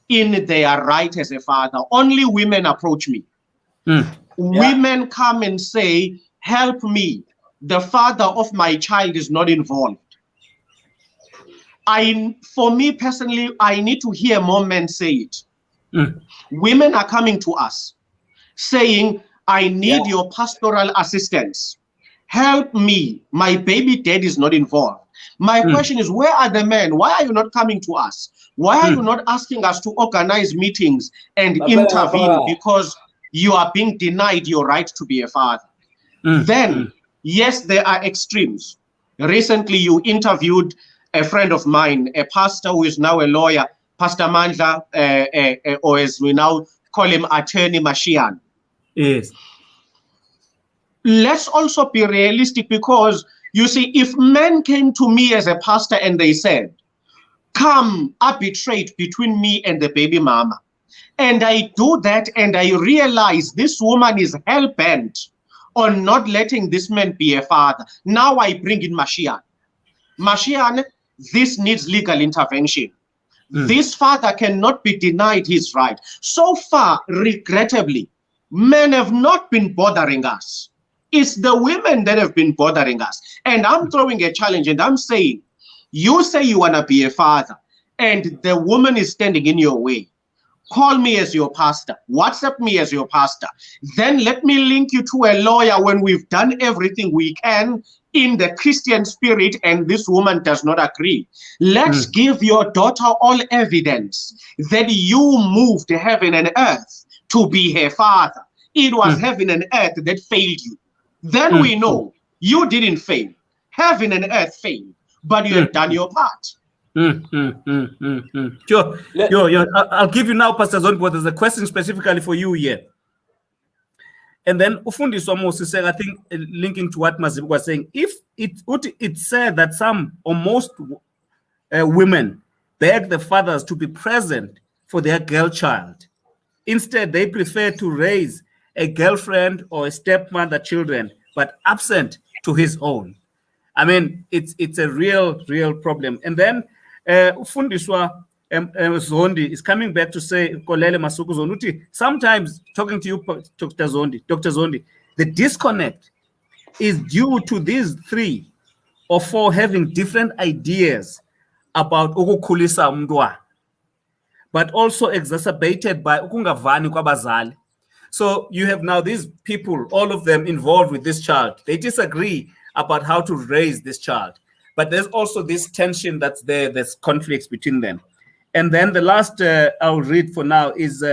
in their right as a father. Only women approach me. Women come and say, help me. The father of my child is not involved. For me personally, I need to hear more men say it. Women are coming to us saying, I need your pastoral assistance. Help me. My baby dad is not involved. My question is, where are the men? Why are you not coming to us? Why are you not asking us to organize meetings and intervene because you are being denied your right to be a father? Then, yes, there are extremes. Recently, you interviewed a friend of mine, a pastor who is now a lawyer, Pastor Mandla, or as we now call him, Attorney Mashian. Yes. Let's also be realistic, because you see, if men came to me as a pastor and they said, come arbitrate between me and the baby mama, and I do that and I realize this woman is hell-bent on not letting this man be a father, now I bring in Mashian. Mashian, this needs legal intervention. This father cannot be denied his right. So far, regrettably, men have not been bothering us. It's the women that have been bothering us. And I'm throwing a challenge and I'm saying, you say you want to be a father and the woman is standing in your way. Call me as your pastor. WhatsApp me as your pastor. Then let me link you to a lawyer when we've done everything we can in the Christian spirit and this woman does not agree. Let's give your daughter all evidence that you moved heaven and earth to be her father. It was heaven and earth that failed you. Then we know you didn't fail. Heaven and earth failed, but you have done your part. Sure. I'll give you now, Pastor Zondi, but there's a question specifically for you here. And then Ufundiswa Moses said, I think, linking to what Mazibuko was saying, if it said that some or most women beg the fathers to be present for their girl child, instead they prefer to raise a girlfriend or a stepmother children, but absent to his own. I mean, it's a real problem. And then Ufundiswa Zondi is coming back to say, Kolele Masuku Zonuti, sometimes talking to you, Dr. Zondi, the disconnect is due to these 3 or 4 having different ideas about ukukhulisa umntwana, but also exacerbated by ukungavani kwabazali. So you have now these people, all of them involved with this child. They disagree about how to raise this child. But there's also this tension that's there, there's conflicts between them. And then the last I'll read for now is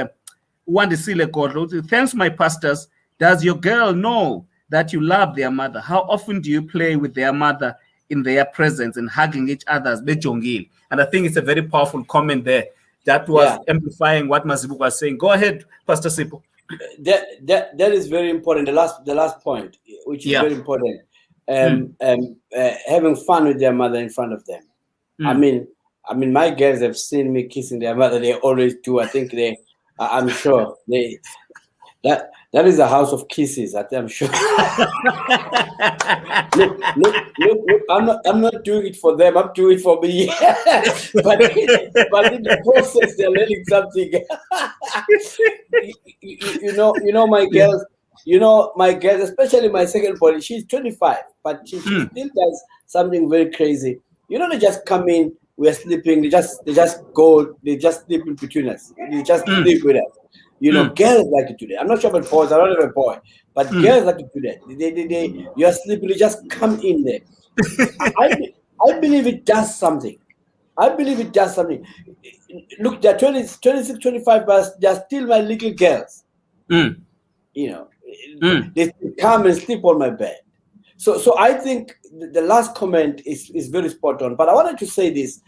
Wandisile Godlo. Thanks, my pastors. Does your girl know that you love their mother? How often do you play with their mother in their presence and hugging each other's bejongil? And I think it's a very powerful comment there that was amplifying what Mazibuko was saying. Go ahead, Pastor Sipho. That is very important. The last point, which is very important. Having fun with their mother in front of them. I mean, my girls have seen me kissing their mother. They always do. I think I'm sure that is a house of kisses. I'm sure. look, I'm not doing it for them. I'm doing it for me. but in the process, they're learning something. you know, my girls. You know, my girls, especially my second boy, she's 25, but she still does something very crazy. You know, they just come in, we're sleeping, they just go, they just sleep in between us. They just sleep with us. You know, girls like to do that. I'm not sure about boys, I don't have a boy, but girls like to do that. You're sleeping, they just come in there. I believe it does something. Look, they're 26, 25, but they're still my little girls. You know, they come and sleep on my bed. So I think the last comment is very spot on. But I wanted to say this.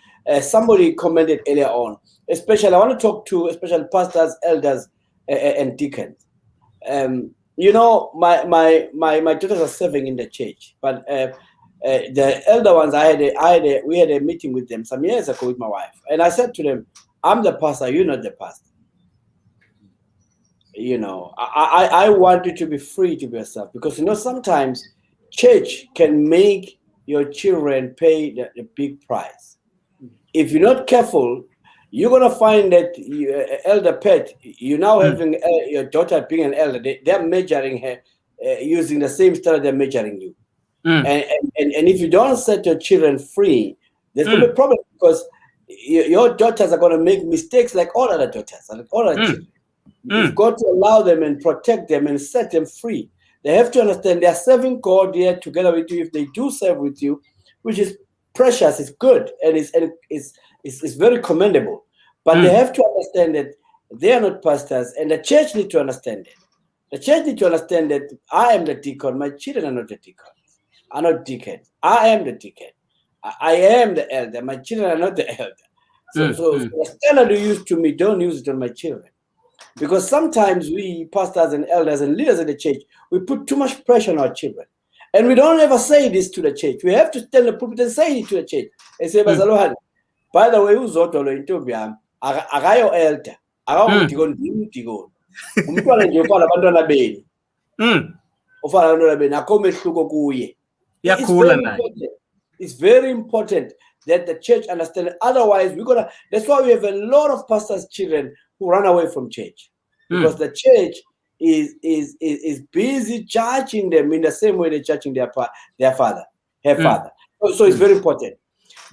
Somebody commented earlier on. I want to talk to especially pastors, elders, and deacons. You know, my daughters are serving in the church, but the elder ones, we had a meeting with them some years ago with my wife, and I said to them, "I'm the pastor. You're not the pastor. You know, I want you to be free to be yourself, because you know sometimes church can make your children pay the big price. If you're not careful, you're gonna find that elder pet. You're now having your daughter being an elder. They're measuring her using the same style they're measuring you. And if you don't set your children free, there's gonna be a problem, because your daughters are gonna make mistakes like all other daughters, like all other children. You've got to allow them and protect them and set them free. They have to understand they are serving God here together with you. If they do serve with you, which is precious, it's good, and it's very commendable. But they have to understand that they are not pastors, and the church need to understand it. The church need to understand that I am the deacon. My children are not the deacons. Are not deacons. I am the deacon. I am the elder. My children are not the elder. So the standard you use to me, don't use it on my children. Because sometimes we pastors and elders and leaders in the church, we put too much pressure on our children. And we don't ever say this to the church. We have to stand in the pulpit and say it to the church. And say, by the way, who's Otolo in Tobiam? Agayo elder. Agayo Tigon. It's very important that the church understands. Otherwise, that's why we have a lot of pastors' children who run away from church, because the church is busy judging them in the same way they're judging her father. So it's very important.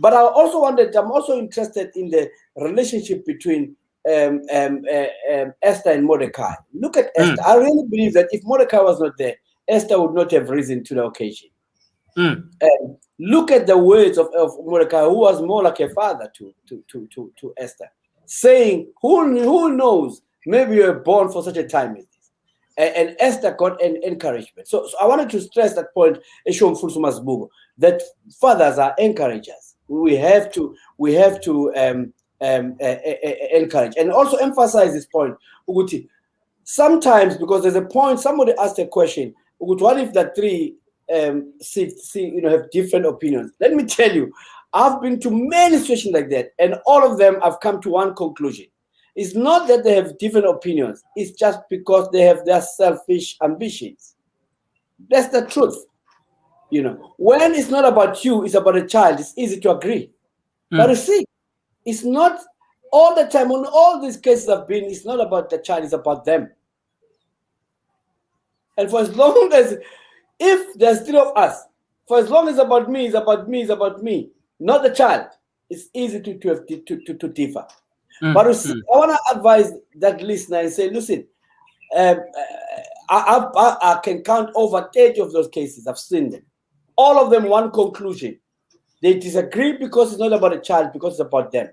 But I'm also interested in the relationship between Esther and Mordecai. Look at Esther. I really believe that if Mordecai was not there, Esther would not have risen to the occasion. Look at the words of Mordecai, who was more like a father to Esther, saying, who knows, maybe you were born for such a time as this. And Esther got an encouragement. So I wanted to stress that point, that fathers are encouragers. We have to encourage, and also emphasize this point. Sometimes, because there's a point, somebody asked a question, what if the three have different opinions? Let me tell you, I've been to many situations like that, and all of them have come to one conclusion. It's not that they have different opinions, it's just because they have their selfish ambitions. That's the truth. You know, when it's not about you, it's about a child, it's easy to agree. But you see, it's not all the time. On all these cases I've been, it's not about the child, it's about them. And for as long as, if there's three of us, for as long as it's about me, it's about me, it's about me, not the child, it's easy to differ. But you see, I want to advise that listener and say, listen, I can count over 30 of those cases. I've seen them. All of them, one conclusion. They disagree because it's not about a child, because it's about them.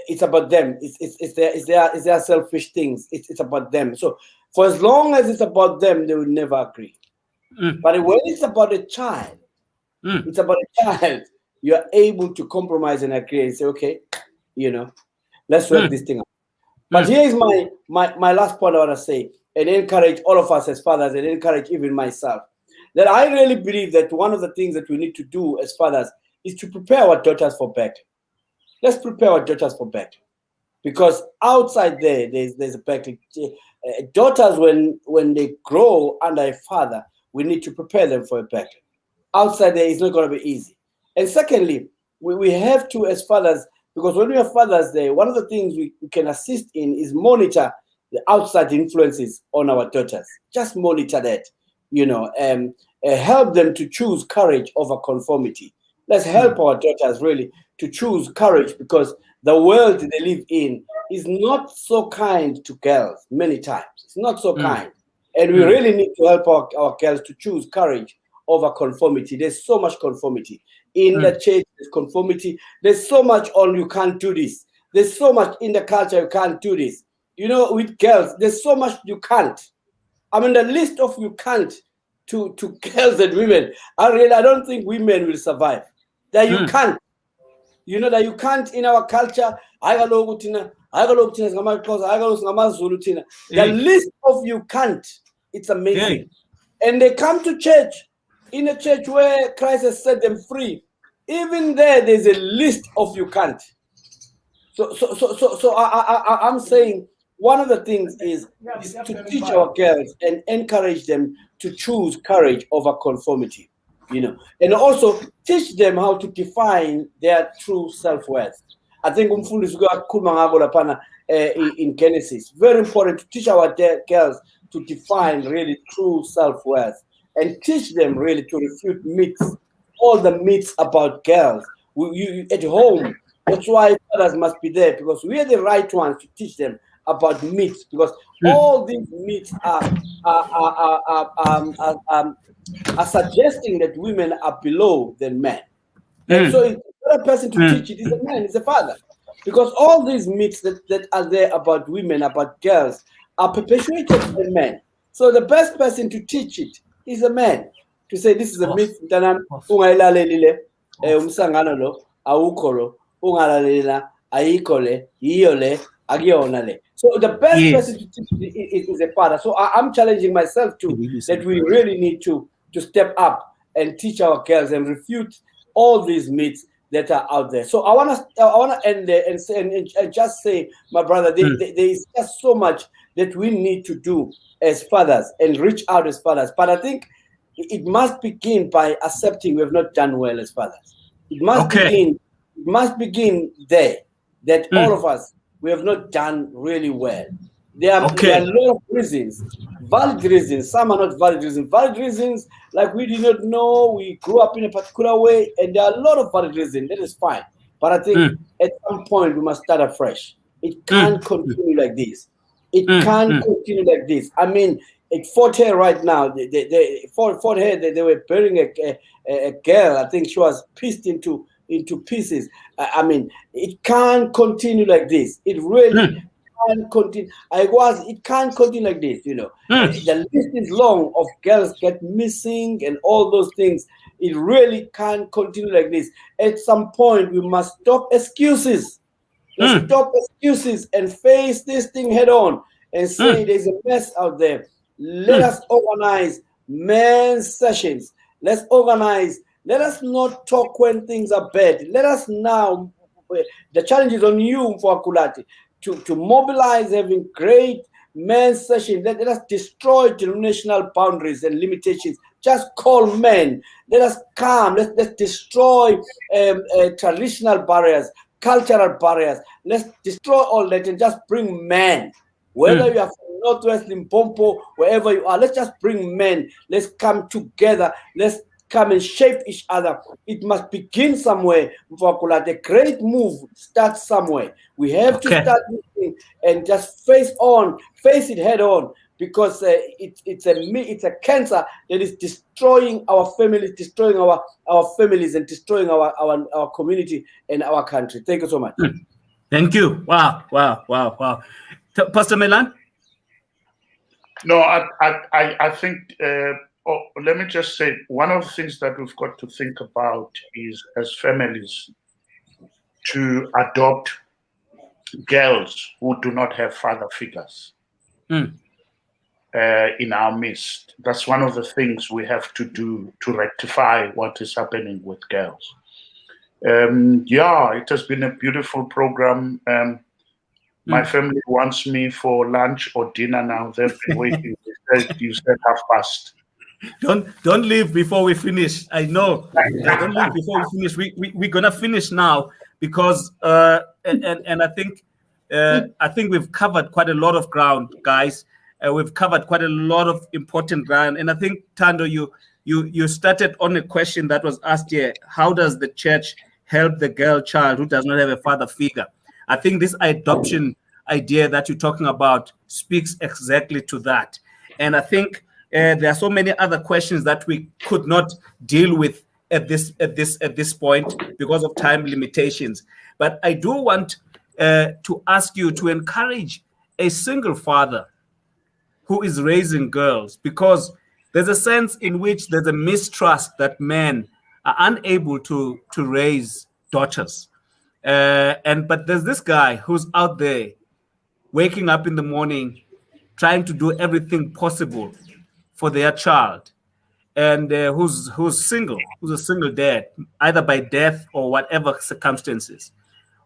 it's about them. It's their selfish things. It's about them. So for as long as it's about them, they will never agree. But when it's about a child, it's about a child, you are able to compromise and agree and say, okay, let's work this thing out. But here's my last point I want to say, and encourage all of us as fathers, and encourage even myself, that I really believe that one of the things that we need to do as fathers is to prepare our daughters for battle. Let's prepare our daughters for battle, because outside there's a battle. Daughters, when they grow under a father, we need to prepare them for a battle. Outside there, it's not going to be easy. And secondly, we have to, as fathers, because when we are fathers there, one of the things we can assist in is monitor the outside influences on our daughters. Just monitor that, help them to choose courage over conformity. Let's help our daughters really to choose courage, because the world they live in is not so kind to girls many times. It's not so kind. And we really need to help our girls to choose courage over conformity. There's so much conformity. In the church, there's conformity. There's so much on you can't do this. There's so much in the culture you can't do this. With girls, there's so much you can't. I mean, the list of you can't to girls and women, I don't think women will survive. That you can't. That you can't in our culture. The list of you can't, it's amazing. And they come to church, in a church where Christ has set them free. Even there's a list of you can't. So I'm saying one of the things is to teach our girls and encourage them to choose courage over conformity, and also teach them how to define their true self-worth. I think in Genesis, very important to teach our girls to define really true self-worth, and teach them really to refute myths, all the myths about girls. You at home, that's why fathers must be there, because we are the right ones to teach them about myths, because all these myths are suggesting that women are below than men. And so the other person to teach it is a man, is a father. Because all these myths that are there about women, about girls, are perpetuated by men. So the best person to teach it is a man. To say this is a myth, so the best person to teach it is a father. So I'm challenging myself too, that we really need to step up and teach our girls and refute all these myths that are out there. So I wanna end there and just say, my brother, there is just so much that we need to do as fathers and reach out as fathers. But I think it must begin by accepting we have not done well as fathers. It must begin there, that all of us, we have not done really well. There are a lot of reasons, valid reasons. Some are not valid reasons. Valid reasons, like we did not know, we grew up in a particular way, and there are a lot of valid reasons. That is fine. But I think at some point we must start afresh. It can't continue like this. It can't continue like this. I mean, at Fort Hare right now, Fort Hare, they were burying a girl. I think she was pieced into pieces. I mean, it can't continue like this. It really can't continue. It can't continue like this, The list is long of girls get missing and all those things. It really can't continue like this. At some point, we must stop excuses. Let's stop excuses and face this thing head on and say there's a mess out there. Let us organize men's sessions. Let's organize. Let us not talk when things are bad. Let us now, the challenge is on you, for Kulati, to mobilize, having great men's sessions. Let us destroy denominational boundaries and limitations. Just call men. Let us come. Let's destroy traditional barriers, cultural barriers. Let's destroy all that and just bring men. Whether you are from Northwest Limpopo, wherever you are, let's just bring men. Let's come together. Let's come and shape each other. It must begin somewhere. The great move starts somewhere. We have to start moving and just face it head on, because it's a cancer that is destroying our families, destroying our families, and destroying our community and our country. Thank you so much. Thank you. Wow. Pastor Melane? No, I think, let me just say, one of the things that we've got to think about is, as families, to adopt girls who do not have father figures in our midst. That's one of the things we have to do to rectify what is happening with girls. It has been a beautiful program. My family wants me for lunch or dinner now. They've been waiting. You said past. Don't leave before we finish. I know. Don't leave before we finish. We're gonna finish now because and I think we've covered quite a lot of ground, guys. We've covered quite a lot of important ground, and I think Thando, you started on a question that was asked here: how does the church help the girl child who does not have a father figure? I think this adoption idea that you're talking about speaks exactly to that, and I think there are so many other questions that we could not deal with at this point because of time limitations. But I do want to ask you to encourage a single father who is raising girls, because there's a sense in which there's a mistrust that men are unable to raise daughters. But there's this guy who's out there waking up in the morning, trying to do everything possible for their child, and who's a single dad, either by death or whatever circumstances.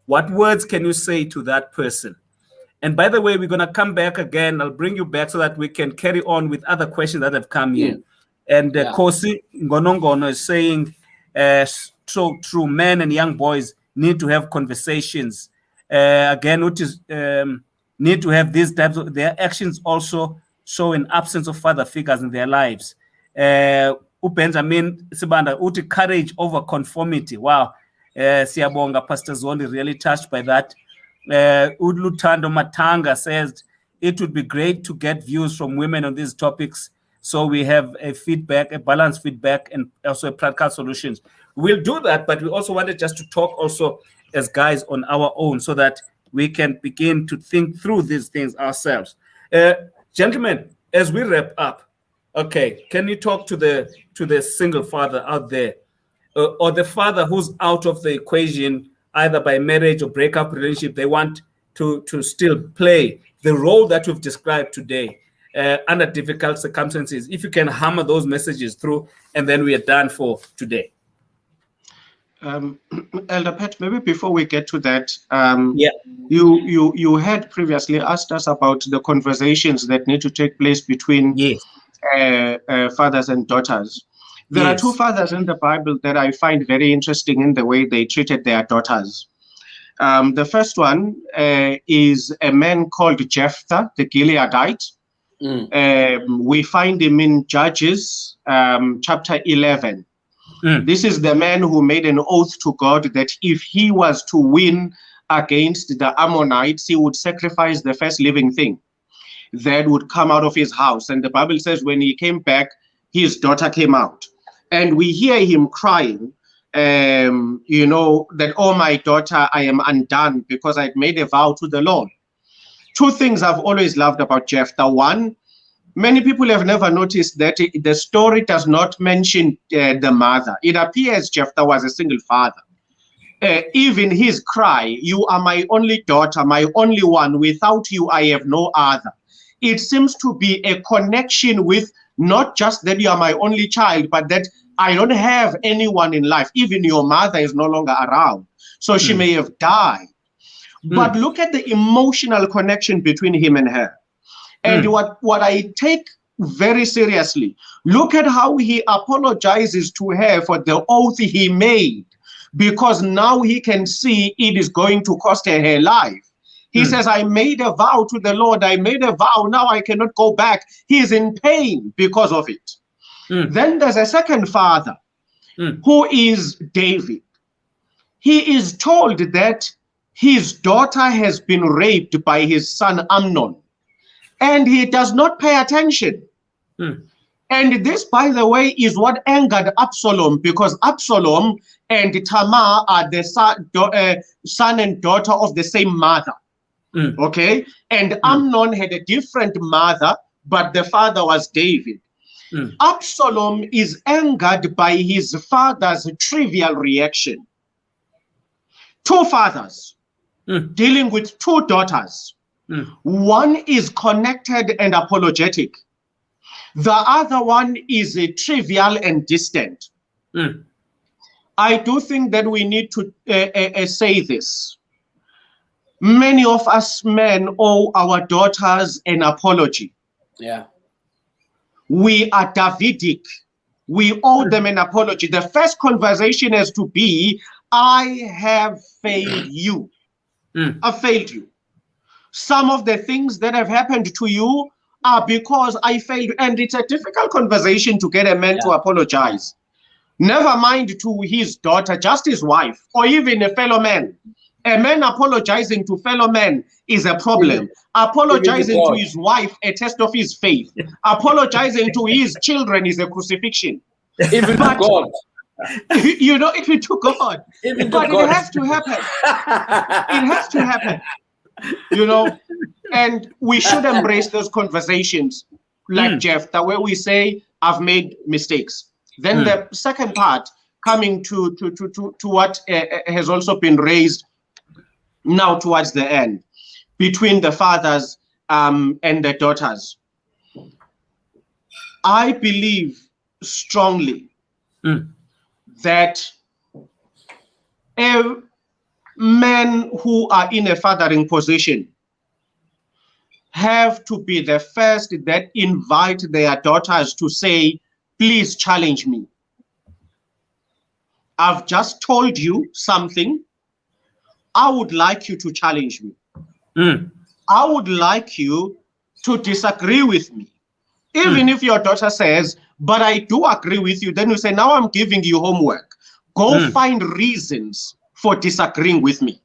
What words can you say to that person? And by the way, we're going to come back again. I'll bring you back so that we can carry on with other questions that have come in. And Kosi Ngonongono is saying, so true, men and young boys need to have conversations. Again, which is need to have these types of, their actions also show an absence of father figures in their lives. Benjamin Sibanda, uti courage over conformity. Wow. Siyabonga, Pastor Zondi, really touched by that. Thando Matanga says it would be great to get views from women on these topics, so we have a feedback, a balanced feedback, and also practical solutions. We'll do that, but we also wanted just to talk also as guys on our own, so that we can begin to think through these things ourselves. Gentlemen, as we wrap up, okay, can you talk to the single father out there, or the father who's out of the equation, either by marriage or breakup relationship? They want to still play the role that we've described today under difficult circumstances. If you can hammer those messages through, and then we are done for today. Elder Pat, maybe before we get to that, you had previously asked us about the conversations that need to take place between fathers and daughters. There are two fathers in the Bible that I find very interesting in the way they treated their daughters. The first one is a man called Jephthah, the Gileadite. We find him in Judges chapter 11. This is the man who made an oath to God that if he was to win against the Ammonites, he would sacrifice the first living thing that would come out of his house. And the Bible says when he came back, his daughter came out. And we hear him crying, that, oh, my daughter, I am undone because I'd made a vow to the Lord. Two things I've always loved about Jephthah. One, many people have never noticed that the story does not mention the mother. It appears Jephthah was a single father. Even his cry, you are my only daughter, my only one. Without you, I have no other. It seems to be a connection with not just that you are my only child, but that I don't have anyone in life. Even your mother is no longer around. So she may have died. But look at the emotional connection between him and her. And what I take very seriously, look at how he apologizes to her for the oath he made, because now he can see it is going to cost her life. He says, I made a vow to the Lord. I made a vow. Now I cannot go back. He is in pain because of it. Then there's a second father who is David. He is told that his daughter has been raped by his son Amnon, and he does not pay attention. And this, by the way, is what angered Absalom, because Absalom and Tamar are the son and daughter of the same mother. Okay? And Amnon had a different mother, but the father was David. Absalom is angered by his father's trivial reaction. Two fathers dealing with two daughters. One is connected and apologetic. The other one is trivial and distant. I do think that we need to say this. Many of us men owe our daughters an apology. Yeah. We are Davidic. We owe them an apology. The first conversation has to be, I have failed you. I failed you. Some of the things that have happened to you are because I failed. And it's a difficult conversation to get a man to apologize. Never mind to his daughter, just his wife, or even a fellow man. A man apologizing to fellow men is a problem. Apologizing to his wife, a test of his faith. Apologizing to his children is a crucifixion. Even to God. You know, even to God. Even but to God. It has to happen. It has to happen. You know, and we should embrace those conversations like Jephthah, where we say, I've made mistakes. Then the second part, coming to what has also been raised now towards the end, between the fathers and the daughters. I believe strongly that men who are in a fathering position have to be the first that invite their daughters to say, please challenge me. I've just told you something. I would like you to challenge me. I would like you to disagree with me. Even if your daughter says, but I do agree with you, then you say, now I'm giving you homework. Go find reasons for disagreeing with me.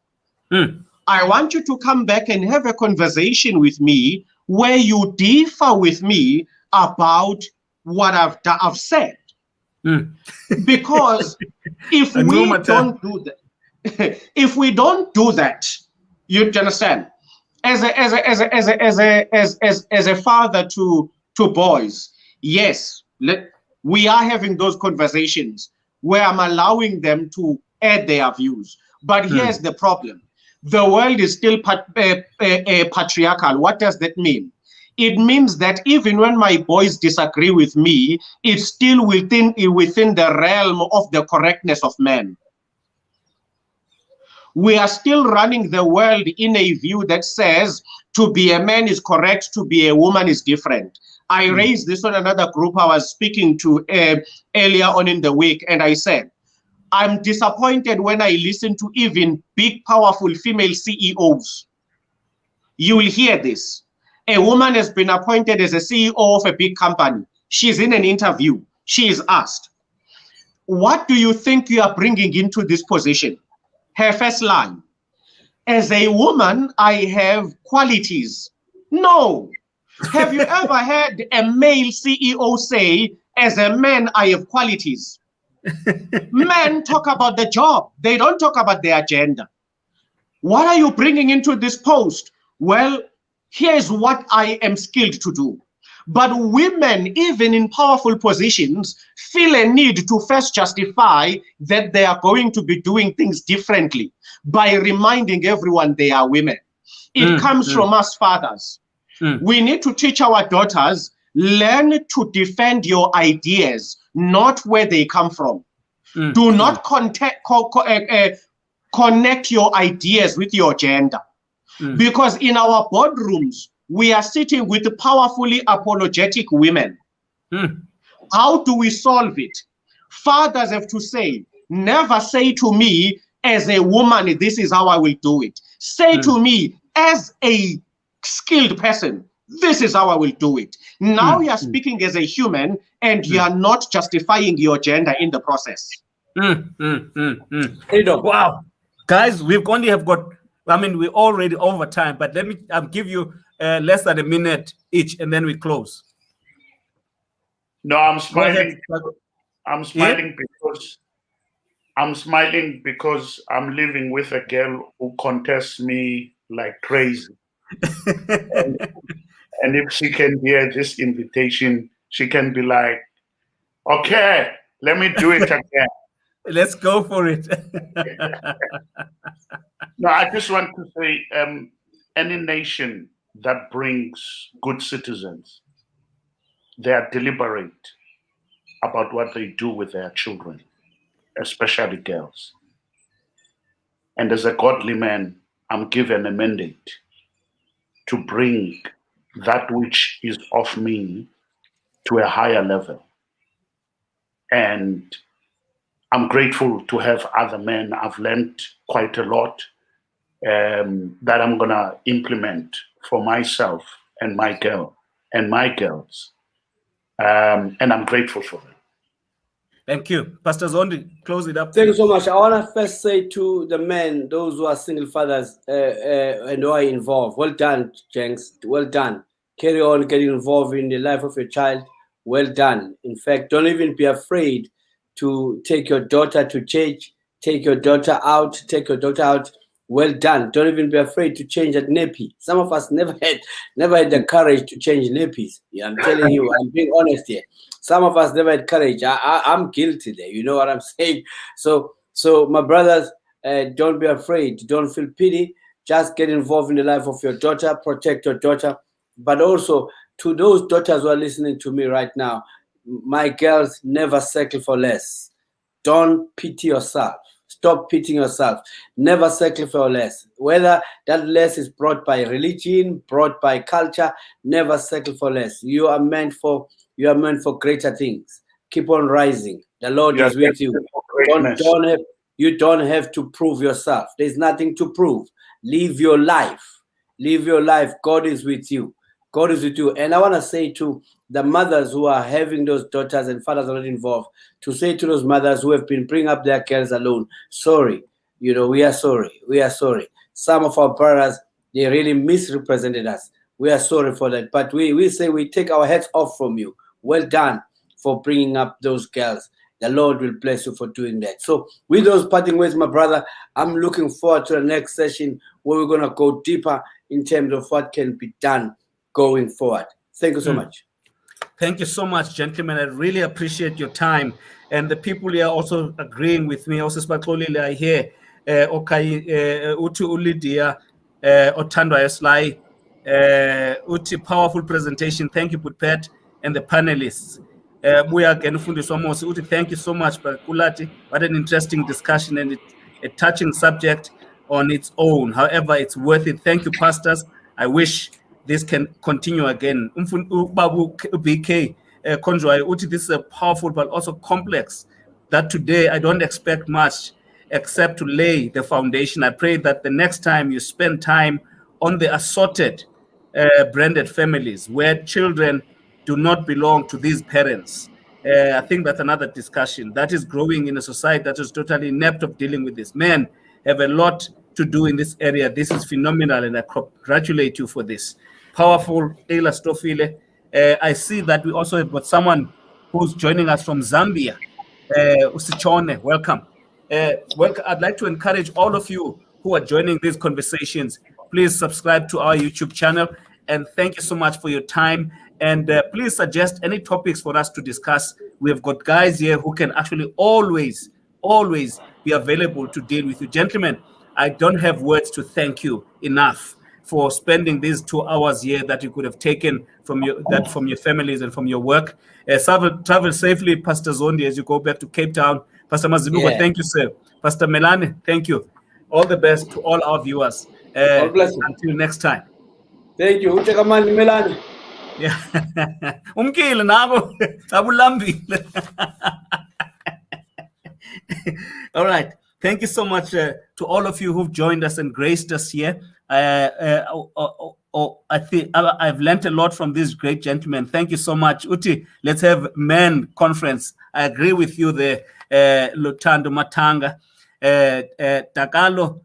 I want you to come back and have a conversation with me where you differ with me about what I've said. Because if we don't do that, if we don't do that, you understand, as a father to boys, yes, we are having those conversations where I'm allowing them to add their views. But here's the problem. The world is still patriarchal. What does that mean? It means that even when my boys disagree with me, it's still within the realm of the correctness of men. We are still running the world in a view that says to be a man is correct, to be a woman is different. I raised this on another group I was speaking to earlier on in the week, and I said, I'm disappointed when I listen to even big, powerful female CEOs. You will hear this. A woman has been appointed as a CEO of a big company. She's in an interview. She is asked, what do you think you are bringing into this position? Her first line, as a woman, I have qualities. No. Have you ever heard a male CEO say, as a man, I have qualities? Men talk about the job. They don't talk about the agenda. What are you bringing into this post? Well, here's what I am skilled to do. But women, even in powerful positions, feel a need to first justify that they are going to be doing things differently by reminding everyone they are women. It comes from us fathers. We need to teach our daughters, learn to defend your ideas, not where they come from. Do not connect your ideas with your gender. Because in our boardrooms, we are sitting with powerfully apologetic women. How do we solve it? Fathers have to say, never say to me, as a woman, this is how I will do it. Say to me, as a skilled person, this is how I will do it. Now you are speaking as a human and you are not justifying your gender in the process. Wow. Guys, we've only have got, I mean, we're already over time, but let me give you less than a minute each and then we close. No, I'm smiling. I'm smiling because I'm living with a girl who contests me like crazy. and if she can hear this invitation, she can be like, okay, let me do it again. Let's go for it. No, I just want to say, any nation that brings good citizens, they are deliberate about what they do with their children, especially girls. And as a godly man, I'm given a mandate to bring that which is of me to a higher level. And I'm grateful to have other men. I've learned quite a lot that I'm going to implement for myself and my girl and my girls. And I'm grateful for them. Thank you. Pastor Zondi, close it up. Thank you so much. I want to first say to the men, those who are single fathers and who are involved, well done, Jenks. Well done. Carry on getting involved in the life of your child. Well done. In fact, don't even be afraid to take your daughter to church, take your daughter out. Well done. Don't even be afraid to change that nappy. Some of us never had the courage to change nappies. Yeah, I'm telling you, I'm being honest here. Some of us never had courage. I'm guilty there. You know what I'm saying? So my brothers, don't be afraid. Don't feel pity. Just get involved in the life of your daughter. Protect your daughter. But also to those daughters who are listening to me right now, my girls, never settle for less. Don't pity yourself. Stop pitying yourself. Never settle for less. Whether that less is brought by religion, brought by culture, never settle for less. You are meant for greater things. Keep on rising. The Lord is with you. You don't have to prove yourself. There's nothing to prove. Live your life. Live your life. God is with you. God is with you. And I want to say to the mothers who are having those daughters and fathers already involved, to say to those mothers who have been bringing up their girls alone, sorry. You know, we are sorry. We are sorry. Some of our brothers, they really misrepresented us. We are sorry for that. But we say we take our heads off from you. Well done for bringing up those girls. The Lord will bless you for doing that. So with those parting words, my brother, I'm looking forward to the next session where we're going to go deeper in terms of what can be done going forward. Thank you so much. Thank you so much, gentlemen. I really appreciate your time. And the people here also agreeing with me. Also, Spakolile here. Okay, Uti Ulidia, Thando Eslai, Uti, powerful presentation. Thank you, Putpet, and the panelists. Buwe again, Uti, thank you so much, Kulati. What an interesting discussion and a touching subject on its own. However, it's worth it. Thank you, pastors. I wish this can continue again. BK Konjwai, Uti, this is a powerful but also complex that today I don't expect much except to lay the foundation. I pray that the next time you spend time on the assorted branded families where children do not belong to these parents. I think that's another discussion that is growing in a society that is totally inept of dealing with this. Men have a lot to do in this area. This is phenomenal, and I congratulate you for this. Powerful, Taylor Stofile. I see that we also have got someone who's joining us from Zambia. Usichone, welcome. Welcome. I'd like to encourage all of you who are joining these conversations, please subscribe to our YouTube channel. And thank you so much for your time. And please suggest any topics for us to discuss. We have got guys here who can actually always be available to deal with you. Gentlemen, I don't have words to thank you enough for spending these 2 hours here that you could have taken from your families and from your work. Travel safely, Pastor Zondi, as you go back to Cape Town. Pastor Mazibuko, Thank you, sir. Pastor Melane, thank you. All the best to all our viewers. God bless you. Until next time. Thank you. Melane. Yeah. Umkile nabo abulambi. All right. Thank you so much to all of you who've joined us and graced us here. I think I've learned a lot from these great gentlemen. Thank you so much. Uti, let's have men conference. I agree with you there. Thando Matanga, Takalo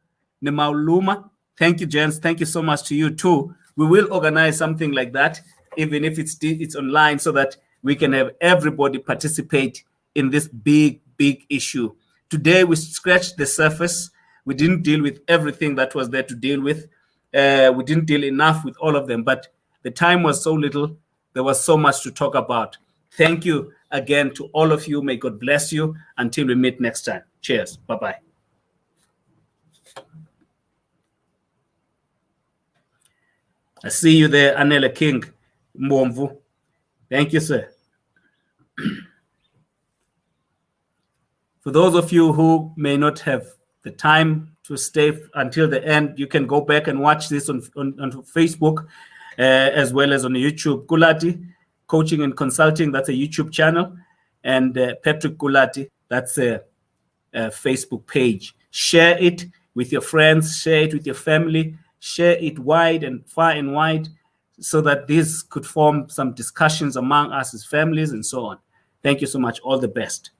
Nemauluma. Thank you, gents. Thank you so much to you too. We will organize something like that, even if it's online, so that we can have everybody participate in this big issue. Today we scratched the surface. We didn't deal with everything that was there to deal with. We didn't deal enough with all of them, but the time was so little. There was so much to talk about. Thank you again to all of you. May God bless you. Until we meet next time. Cheers. Bye-bye. I see you there, Anela King Mwomvu. Thank you, sir. For those of you who may not have the time to stay until the end, you can go back and watch this on Facebook as well as on YouTube. Gulati Coaching and Consulting, that's a YouTube channel. And Patrick Gulati, that's a Facebook page. Share it with your friends, share it with your family, share it wide and far and wide so that this could form some discussions among us as families and so on. Thank you so much. All the best.